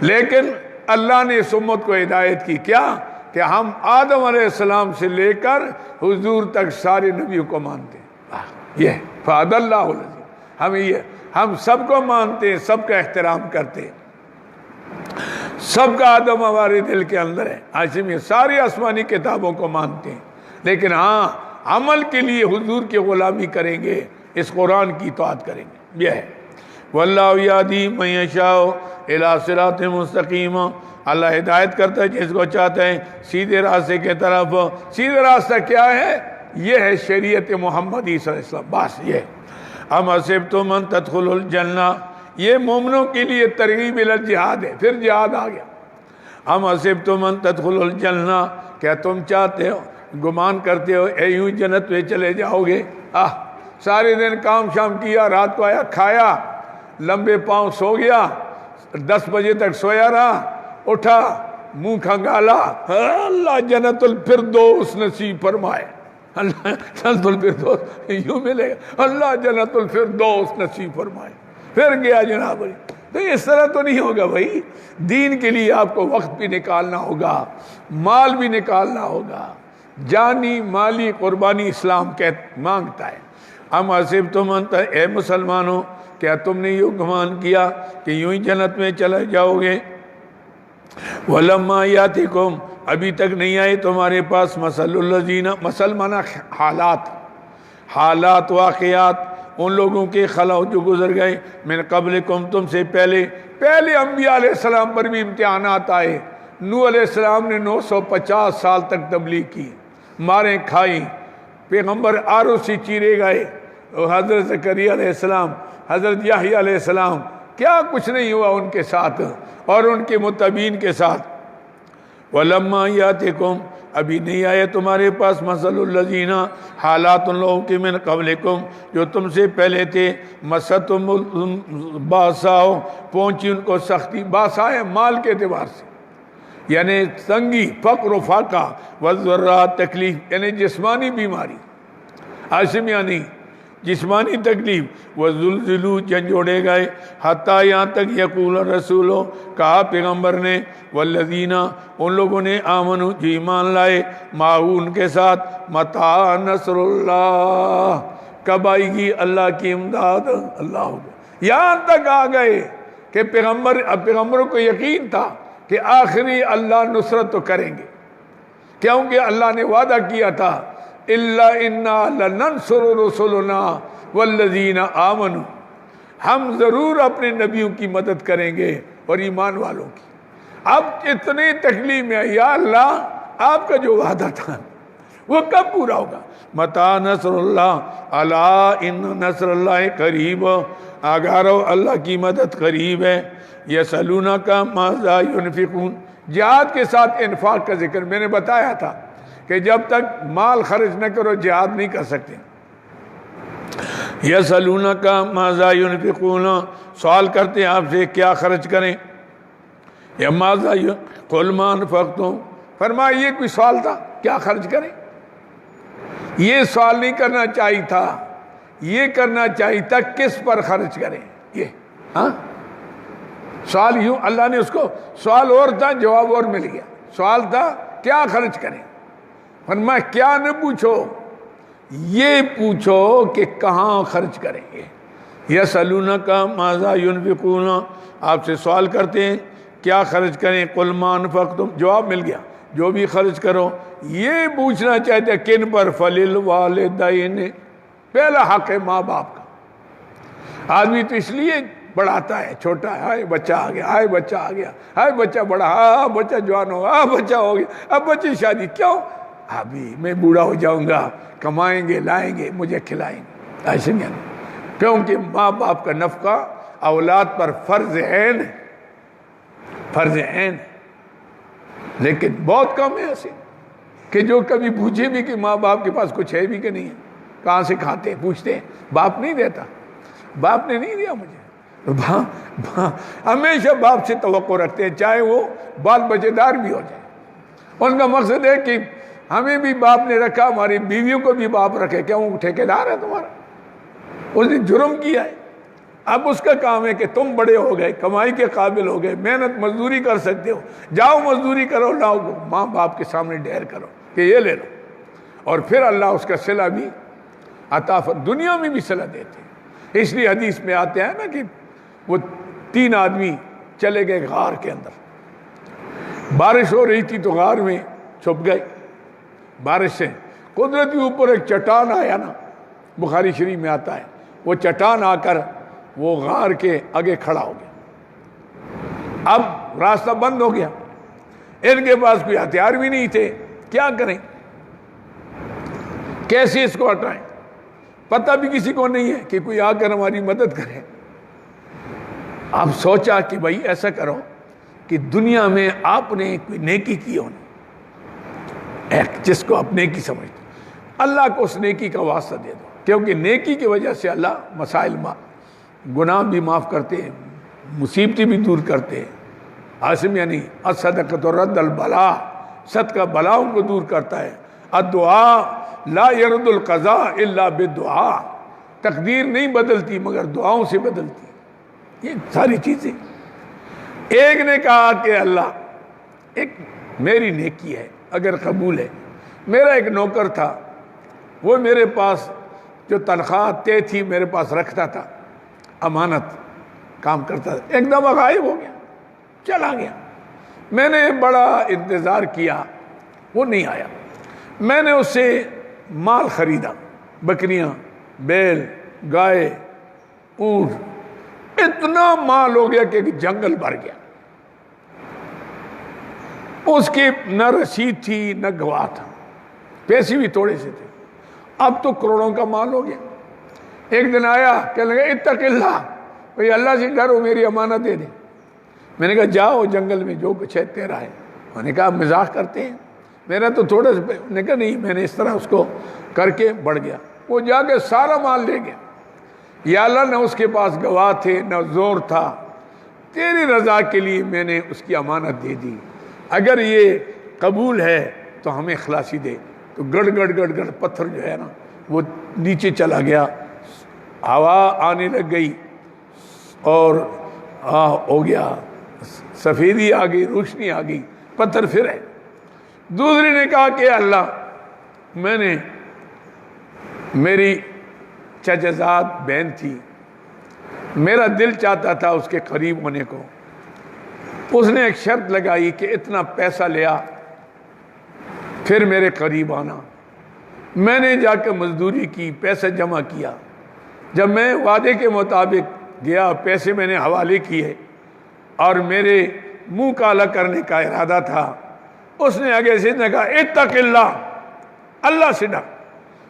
لیکن اللہ نے اس امت کو ہدایت کی، کیا کہ ہم آدم علیہ السلام سے لے کر حضور تک سارے نبیوں کو مانتے ہیں۔ یہ فَعَدَ اللَّهُ الَّذِينَ، ہم سب کو مانتے ہیں، سب کا احترام کرتے ہیں، سب کا آدم ہمارے دل کے اندر ہے۔ عاصم، یہ ساری آسمانی کتابوں کو مانتے ہیں، لیکن ہاں عمل کے لیے حضور کی غلامی کریں گے، اس قرآن کی اطاعت کریں گے۔ یہ ہے وَاللَّهُ يَهْدِي مَن يَشَاءُ إِلَىٰ صِرَاطٍ مُسْتَقِيمٍ، اللہ ہدایت کرتا ہے جس کو چاہتا ہے سیدھے راستے کے طرف۔ سیدھا راستہ کیا ہے؟ یہ ہے شریعت محمدی صلی اللہ علیہ وسلم، بس یہ۔ ام حسبتم ان تدخلوا الجنہ، یہ مومنوں کے لیے ترغیب الی الجہاد ہے، پھر جہاد آ گیا۔ ام حسبتم ان تدخلوا الجنہ، کیا تم چاہتے ہو، گمان کرتے ہو اے یوں جنت میں چلے جاؤ گے؟ سارے دن کام شام کیا، رات کو آیا کھایا، لمبے پاؤں سو گیا، 10 بجے تک سویا رہا، اٹھا منہ کھنگالا، اللہ جنت الفردوس نصیب فرمائے، اللہ جنت الفردوس یوں ملے گا، اللہ جنت الفردوس نصیب فرمائے، پھر گیا جناب۔ تو اس طرح تو نہیں ہوگا بھائی، دین کے لیے آپ کو وقت بھی نکالنا ہوگا، مال بھی نکالنا ہوگا، جانی مالی قربانی اسلام مانگتا ہے۔ ام حسبتم ان، اے مسلمانوں کیا تم نے یوں گمان کیا کہ یوں ہی جنت میں چلے جاؤ گے؟ وَلَمَّا يَأْتِكُمْ، ابھی تک نہیں آئے تمہارے پاس، مَثَلُ الَّذِينَ، مثل مانا حالات واقعات ان لوگوں کے خلا جو گزر گئے، من قبلکم، تم سے پہلے انبیاء علیہ السلام پر بھی امتحانات آئے۔ نوح علیہ السلام نے 950 سال تک تبلیغ کی، ماریں کھائیں، پیغمبر آروں سے چیرے گئے، حضرت زکریا علیہ السلام، حضرت یحییٰ علیہ السلام، کیا کچھ نہیں ہوا ان کے ساتھ اور ان کے متبعین کے ساتھ۔ وَلَمَّا يَأْتِكُمْ، ابھی نہیں آئے تمہارے پاس، مَثَلُ الَّذِينَ، حالات ان لوگوں کے، من قبلکم، جو تم سے پہلے تھے، مَسَّتْهُمُ الْبَأْسَاءُ، پہنچی ان کو سختی، باسا ہے مال کے اعتبار سے، یعنی تنگی، فقر و فاقہ، والضراء، تکلیف یعنی جسمانی بیماری، عاصم یعنی جسمانی تکلیف، وزلزلوا، جھنجھوڑے گئے، حتیٰ یہاں تک یقول الرسول، کہا پیغمبر نے، والذین، ان لوگوں نے، آمنوا، جو ایمان لائے، معہو، ان کے ساتھ، متى نصر اللہ، کب آئے گی اللہ کی امداد، اللہ ہوگا۔ یہاں تک آ گئے کہ پیغمبروں کو یقین تھا کہ آخری اللہ نصرت تو کریں گے، کیونکہ اللہ نے وعدہ کیا تھا، اِلَّا إِنَّا لَنَنْصُرُ رُسُلُنَا وَالَّذِينَ آمَنُوا، ہم ضرور اپنے نبیوں کی مدد کریں گے اور ایمان والوں کی۔ اب اتنی تکلیف میں، یا اللہ آپ کا جو وعدہ تھا وہ کب پورا ہوگا؟ متا نصر اللہ الا ان نصر اللہ قریب، آگاہ رہو اللہ کی مدد قریب ہے۔ یسألونک ماذا ینفقون، جہاد کے ساتھ انفاق کا ذکر میں نے بتایا تھا کہ جب تک مال خرچ نہ کرو جہاد نہیں کر سکتے۔ یسألونک ماذا ینفقون، سوال کرتے ہیں آپ سے کیا خرچ کریں، یا ماذا قل ما انفقتم، فرمایا یہ کوئی سوال تھا کیا خرچ کریں؟ یہ سوال نہیں کرنا چاہیے تھا، یہ کرنا چاہیے تھا کس پر خرچ کریں۔ یہ ہاں سوال یوں، اللہ نے اس کو سوال اور تھا جواب اور مل گیا۔ سوال تھا کیا خرچ کریں، فرمایا کیا نہ پوچھو، یہ پوچھو کہ کہاں خرچ کریں گے۔ یسألونک ماذا ینفقون، آپ سے سوال کرتے ہیں کیا خرچ کریں، قل ما انفقتم، جواب مل گیا جو بھی خرچ کرو۔ یہ پوچھنا چاہتے ہیں کن پر، فللوالدین، پہلا حق ہے ماں باپ کا۔ آدمی تو اس لیے بڑھاتا ہے، چھوٹا ہے، ہائے بچہ آ گیا، ہائے بچہ آ گیا، ہائے بچہ بڑا، ہاں بچہ جوان ہو، ہاں بچہ ہو گیا، اب بچے شادی، کیوں؟ ابھی میں بوڑھا ہو جاؤں گا، کمائیں گے لائیں گے مجھے کھلائیں گے، ایسے نہیں، کیونکہ ماں باپ کا نفقہ اولاد پر فرض عین ہے، فرض عین ہے۔ لیکن بہت کم ہے ایسے کہ جو کبھی پوچھے بھی کہ ماں باپ کے پاس کچھ ہے بھی کہ نہیں ہے، کہاں سے کھاتے ہیں، پوچھتے ہیں، باپ نہیں دیتا، باپ نے نہیں دیا مجھے۔ ہمیشہ باپ سے توقع رکھتے ہیں چاہے وہ بال بچے دار بھی ہو جائے۔ ان کا مقصد ہے کہ ہمیں بھی باپ نے رکھا، ہماری بیویوں کو بھی باپ رکھے، کیا وہ ٹھیکیدار ہے تمہارا؟ اس نے جرم کیا ہے، اب اس کا کام ہے کہ تم بڑے ہو گئے، کمائی کے قابل ہو گئے، محنت مزدوری کر سکتے ہو، جاؤ مزدوری کرو، لاؤ ماں باپ کے سامنے ڈیر کرو کہ یہ لے لو، اور پھر اللہ اس کا صلہ بھی عطا دنیا میں بھی صلہ دیتے ہیں۔ اس لیے حدیث میں آتے ہیں نا کہ وہ 3 آدمی چلے گئے غار کے اندر، بارش ہو رہی تھی تو غار میں چھپ گئے، بارش سے قدرتی اوپر ایک چٹان آیا نا، بخاری شریف میں آتا ہے، وہ چٹان آ کر وہ غار کے آگے کھڑا ہو گیا، اب راستہ بند ہو گیا، ان کے پاس کوئی ہتھیار بھی نہیں تھے، کیا کریں، کیسے اس کو ہٹائیں، پتہ بھی کسی کو نہیں ہے کہ کوئی آ کر ہماری مدد کرے۔ اب سوچا کہ بھائی ایسا کرو کہ دنیا میں آپ نے کوئی نیکی کی ہو، ایک جس کو آپ نیکی سمجھتے، اللہ کو اس نیکی کا واسطہ دے دو، کیونکہ نیکی کی وجہ سے اللہ مسائل گناہ بھی معاف کرتے ہیں، مصیبتیں بھی دور کرتے ہیں۔ عاصم یعنی الصدقۃ رد البلاء، صدقہ بلاؤں کو دور کرتا ہے۔ الدعاء لا يرد القضاء الا بالدعاء، تقدیر نہیں بدلتی مگر دعاؤں سے بدلتی، یہ ساری چیزیں۔ ایک نے کہا کہ اللہ ایک میری نیکی ہے اگر قبول ہے، میرا ایک نوکر تھا، وہ میرے پاس جو تنخواہ طے تھی میرے پاس رکھتا تھا، امانت کام کرتا تھا، ایک دفعہ غائب ہو گیا، چلا گیا، میں نے بڑا انتظار کیا، وہ نہیں آیا، میں نے اس سے مال خریدا، بکریاں، بیل، گائے، اونٹ، اتنا مال ہو گیا کہ جنگل بھر گیا، اس کی نہ رسید تھی نہ گواہ تھا، پیسے بھی تھوڑے سے تھے، اب تو کروڑوں کا مال ہو گیا۔ ایک دن آیا کہنے لگا اتق اللہ، بھئی اللہ سے ڈرو میری امانت دے دیں۔ میں نے کہا جاؤ جنگل میں جو کچھ ہے تیرا ہے۔ انہوں نے کہا مزاح کرتے ہیں، میرا تو تھوڑا سا، انہوں نے کہا نہیں، میں نے اس طرح اس کو کر کے بڑھ گیا، وہ جا کے سارا مال لے گیا۔ یا اللہ نہ اس کے پاس گواہ تھے نہ زور تھا، تیری رضا کے لیے میں نے اس کی امانت دے دی، اگر یہ قبول ہے تو ہمیں خلاصی دے۔ تو گڑ گڑ گڑ گڑ پتھر جو ہے نا وہ نیچے چلا گیا، ہوا آنے لگ گئی اور ہو گیا، سفیدی آ گئی، روشنی آ گئی، پتھر پھر ہے۔ دوسرے نے کہا کہ اللہ میں نے، میری چچا زاد بہن تھی، میرا دل چاہتا تھا اس کے قریب ہونے کو، اس نے ایک شرط لگائی کہ اتنا پیسہ لیا پھر میرے قریب آنا۔ میں نے جا کے مزدوری کی، پیسہ جمع کیا، جب میں وعدے کے مطابق گیا، پیسے میں نے حوالے کیے اور میرے منہ کالا کرنے کا ارادہ تھا، اس نے آگے سے کہا اتق اللہ، اللہ سے ڈر،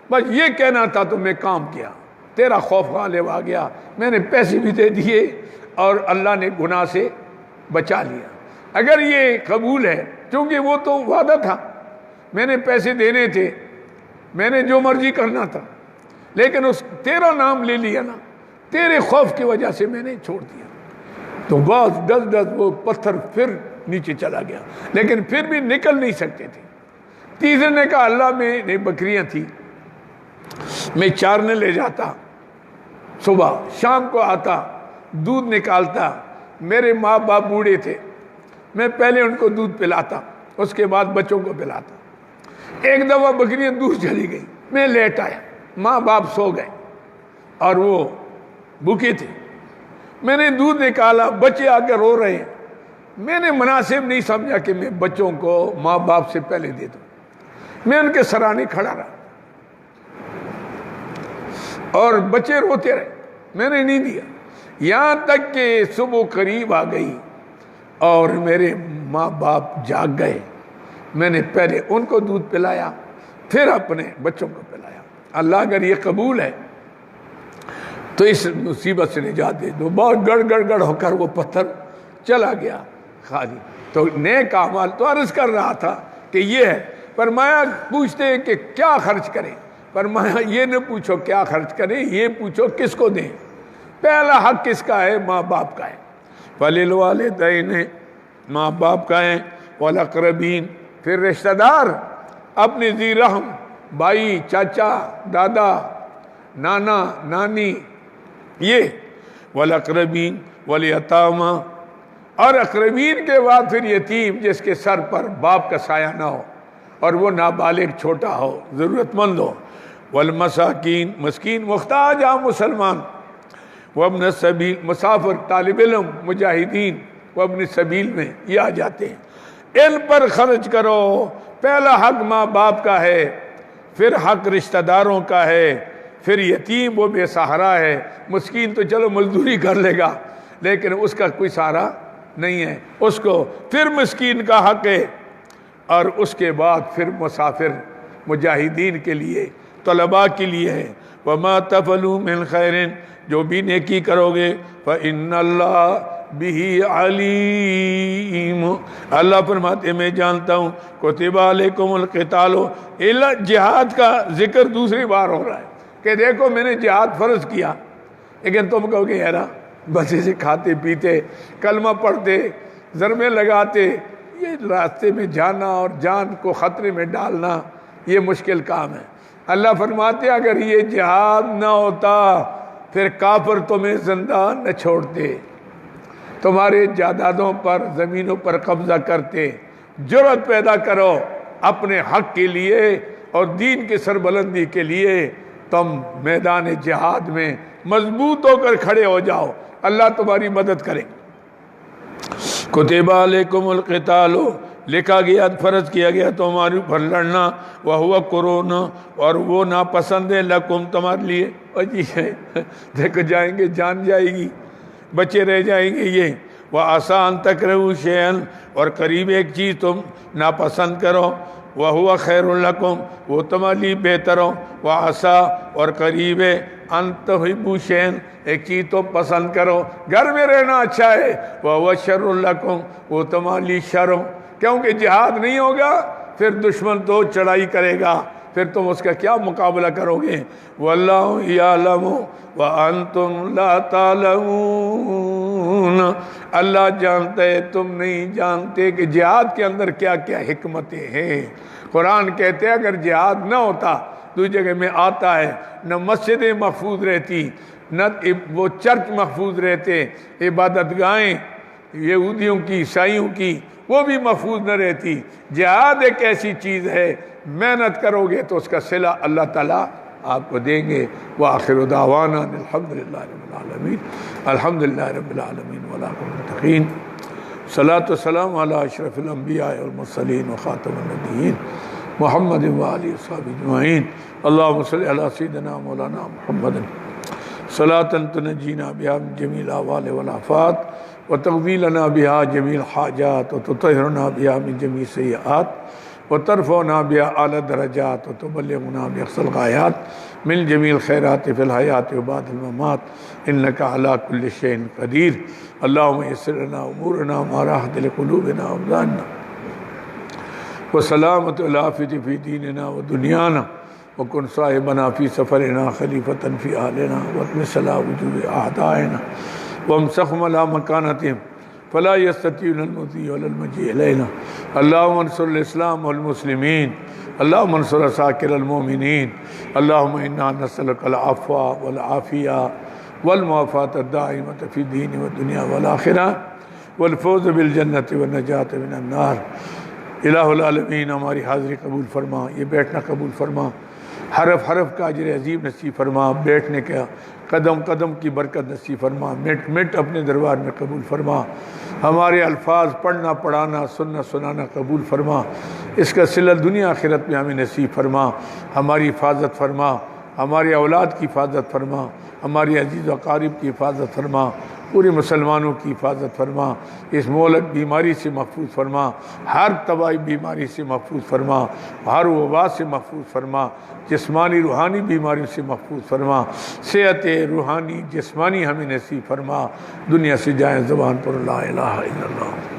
بس یہ کہنا تھا تو میں کام کیا، تیرا خوف غالب آ گیا، میں نے پیسے بھی دے دیے اور اللہ نے گناہ سے بچا لیا۔ اگر یہ قبول ہے، چونکہ وہ تو وعدہ تھا، میں نے پیسے دینے تھے، میں نے جو مرضی کرنا تھا، لیکن اس تیرا نام لے لیا نا، تیرے خوف کی وجہ سے میں نے چھوڑ دیا۔ تو بس ڈس وہ پتھر پھر نیچے چلا گیا، لیکن پھر بھی نکل نہیں سکتے تھے۔ تیسرے نے کہا اللہ میں بکریاں تھی، میں چارنے لے جاتا، صبح شام کو آتا، دودھ نکالتا، میرے ماں باپ بوڑھے تھے، میں پہلے ان کو دودھ پلاتا، اس کے بعد بچوں کو پلاتا۔ ایک دفعہ بکریاں دور چلی گئی، میں لیٹ آیا، ماں باپ سو گئے اور وہ بھوکے تھے، میں نے دودھ نکالا، بچے آ کے رو رہے ہیں، میں نے مناسب نہیں سمجھا کہ میں بچوں کو ماں باپ سے پہلے دے دوں، میں ان کے سرانے کھڑا رہا اور بچے روتے رہے، میں نے نہیں دیا، یہاں تک کہ صبح قریب آ گئی اور میرے ماں باپ جاگ گئے، میں نے پہلے ان کو دودھ پلایا پھر اپنے بچوں کو پلایا۔ اللہ اگر یہ قبول ہے تو اس مصیبت سے نجات دے دو۔ بہت گڑ گڑ گڑ ہو کر وہ پتھر چلا گیا خالی۔ تو نیک اعمال تو عرض کر رہا تھا کہ یہ ہے، فرمایا پوچھتے ہیں کہ کیا خرچ کریں، فرمایا یہ نہ پوچھو کیا خرچ کریں، یہ پوچھو کس کو دیں۔ پہلا حق کس کا ہے؟ ماں باپ کا ہے۔ فَلِلْوَالِدَيْنِ ماں باپ کا ہے، وَالْأَقْرَبِينَ پھر رشتہ دار، اپنے ذی رحم، بھائی، چاچا، دادا، نانا، نانی، یہ وَالْأَقْرَبِينَ وَالْيَتَامَى اور اقربین کے بعد پھر یتیم جس کے سر پر باپ کا سایہ نہ ہو اور وہ نابالغ چھوٹا ہو، ضرورت مند ہو، والمساکین مسکین محتاج عام مسلمان، وابن السبیل مسافر، طالب علم، مجاہدین، وابن السبیل میں یہ آ جاتے ہیں، ان پر خرچ کرو۔ پہلا حق ماں باپ کا ہے، پھر حق رشتہ داروں کا ہے، پھر یتیم وہ بے سہارا ہے، مسکین تو چلو مزدوری کر لے گا لیکن اس کا کوئی سہارا نہیں ہے اس کو، پھر مسکین کا حق ہے، اور اس کے بعد پھر مسافر، مجاہدین کے لیے، طلباء کے لیے ہے۔ وَمَا تَفْعَلُوا مِنْ خَيْرٍ جو بھی نیکی کرو گے فَإِنَّ اللَّهَ بِهِ عَلِيمٌ اللہ فرماتے میں جانتا ہوں۔ كُتِبَ عَلَيْكُمُ الْقِتَالُ جہاد کا ذکر دوسری بار ہو رہا ہے کہ دیکھو میں نے جہاد فرض کیا، لیکن تم کہو گے یارا بچے سے کھاتے پیتے، کلمہ پڑھتے، ضربیں لگاتے، یہ راستے میں جانا اور جان کو خطرے میں ڈالنا یہ مشکل کام ہے۔ اللہ فرماتے اگر یہ جہاد نہ ہوتا پھر کافر تمہیں زندہ نہ چھوڑتے، تمہارے جائیدادوں پر، زمینوں پر قبضہ کرتے۔ جرأت پیدا کرو اپنے حق کے لیے اور دین کی سربلندی کے لیے، تم میدان جہاد میں مضبوط ہو کر کھڑے ہو جاؤ، اللہ تمہاری مدد کرے۔ کتب علیکم القتال لکھا گیا، فرض کیا گیا تمہارے اوپر لڑنا، وہو کرون اور وہ ناپسند ہے، لکم تمہارے لیے، جی ہے دیکھو جائیں گے جان جائے گی، بچے رہ جائیں گے یہ، وَعَسَىٰ تَكْرَهُوا شَيْئًا اور قریب ایک چیز تم ناپسند کرو، وَهُوَ خَيْرٌ لَكُمْ وہ تمہارے لیے بہتر ہو، وَعَسَىٰ اور قریب ہے أَن تُحِبُّوا شَيْئًا ایک چیز تو پسند کرو، گھر میں رہنا اچھا ہے، وَهُوَ شَرٌّ لَكُمْ وہ تمہارے لیے شر ہو، کیونکہ جہاد نہیں ہوگا پھر دشمن تو چڑھائی کرے گا، پھر تم اس کا کیا مقابلہ کرو گے۔ وَاللَّهُ يَعْلَمُ وَأَنْتُمْ لَا تَعْلَمُونَ اللہ جانتا ہے تم نہیں جانتے کہ جہاد کے اندر کیا کیا حکمتیں ہیں۔ قرآن کہتے ہیں اگر جہاد نہ ہوتا دوسری جگہ میں آتا ہے، نہ مسجدیں محفوظ رہتی، نہ وہ چرچ محفوظ رہتے، عبادت گاہیں یہودیوں کی، عیسائیوں کی وہ بھی محفوظ نہ رہتی۔ جہاد ایک ایسی چیز ہے محنت کرو گے تو اس کا صلہ اللہ تعالیٰ آپ کو دیں گے۔ وآخر دعوانا الحمدللہ رب العالمین، الحمدللہ رب العالمین والعاقبۃ للمتقین، صلاۃ والسلام علی اشرف الانبیاء والمرسلین وخاتم النبیین محمد وآلہ وصحبہ اجمعین۔ اللہم صلی علی سیدنا مولانا محمد صلاۃ تنجینا بہا من جمیع الاحوال والآفات وتقضی لنا بہا جمیع الحاجات وتطہرنا بہا من جمیع السیئات وترفعنا بها اعلی درجات وتبلغنا باقصى الغایات من جميع الخيرات في الحیات وبعد الممات انك على كل شيء قدیر اللهم يسر لنا امورنا مع راحة لقلوبنا وابداننا وسلامة العافية في ديننا ودنيانا وكن صاحبنا في سفرنا خليفة في أهلنا واطمس على وجوه أعدائنا وامسخهم على مكانتهم فلا يستطيعون المضي ولا المجيء إلينا اللهم انصر الإسلام والمسلمين اللهم انصر عساكر المؤمنين اللهم إنا نسألك العفو والعافية والمعافاة الدائمة في الدين والدنيا والآخرة والفوز بالجنة والنجاة من النار الہ العالمین ہماری حاضری قبول فرما، یہ بیٹھنا قبول فرما، حرف حرف کا اجر عظیم نصیب فرما، بیٹھنے کا قدم قدم کی برکت نصیب فرما، مٹ مٹ اپنے دربار میں قبول فرما، ہمارے الفاظ پڑھنا پڑھانا سننا سنانا قبول فرما، اس کا صلہ دنیا آخرت میں ہمیں نصیب فرما، ہماری حفاظت فرما، ہماری اولاد کی حفاظت فرما، ہماری عزیز و اقارب کی حفاظت فرما، پورے مسلمانوں کی حفاظت فرما، اس مہلک بیماری سے محفوظ فرما، ہر طبعی بیماری سے محفوظ فرما، ہر وبا سے محفوظ فرما، جسمانی روحانی بیماری سے محفوظ فرما، صحت روحانی جسمانی ہمیں نصیب فرما، دنیا سے جائیں زبان پر لا الہ الا اللہ۔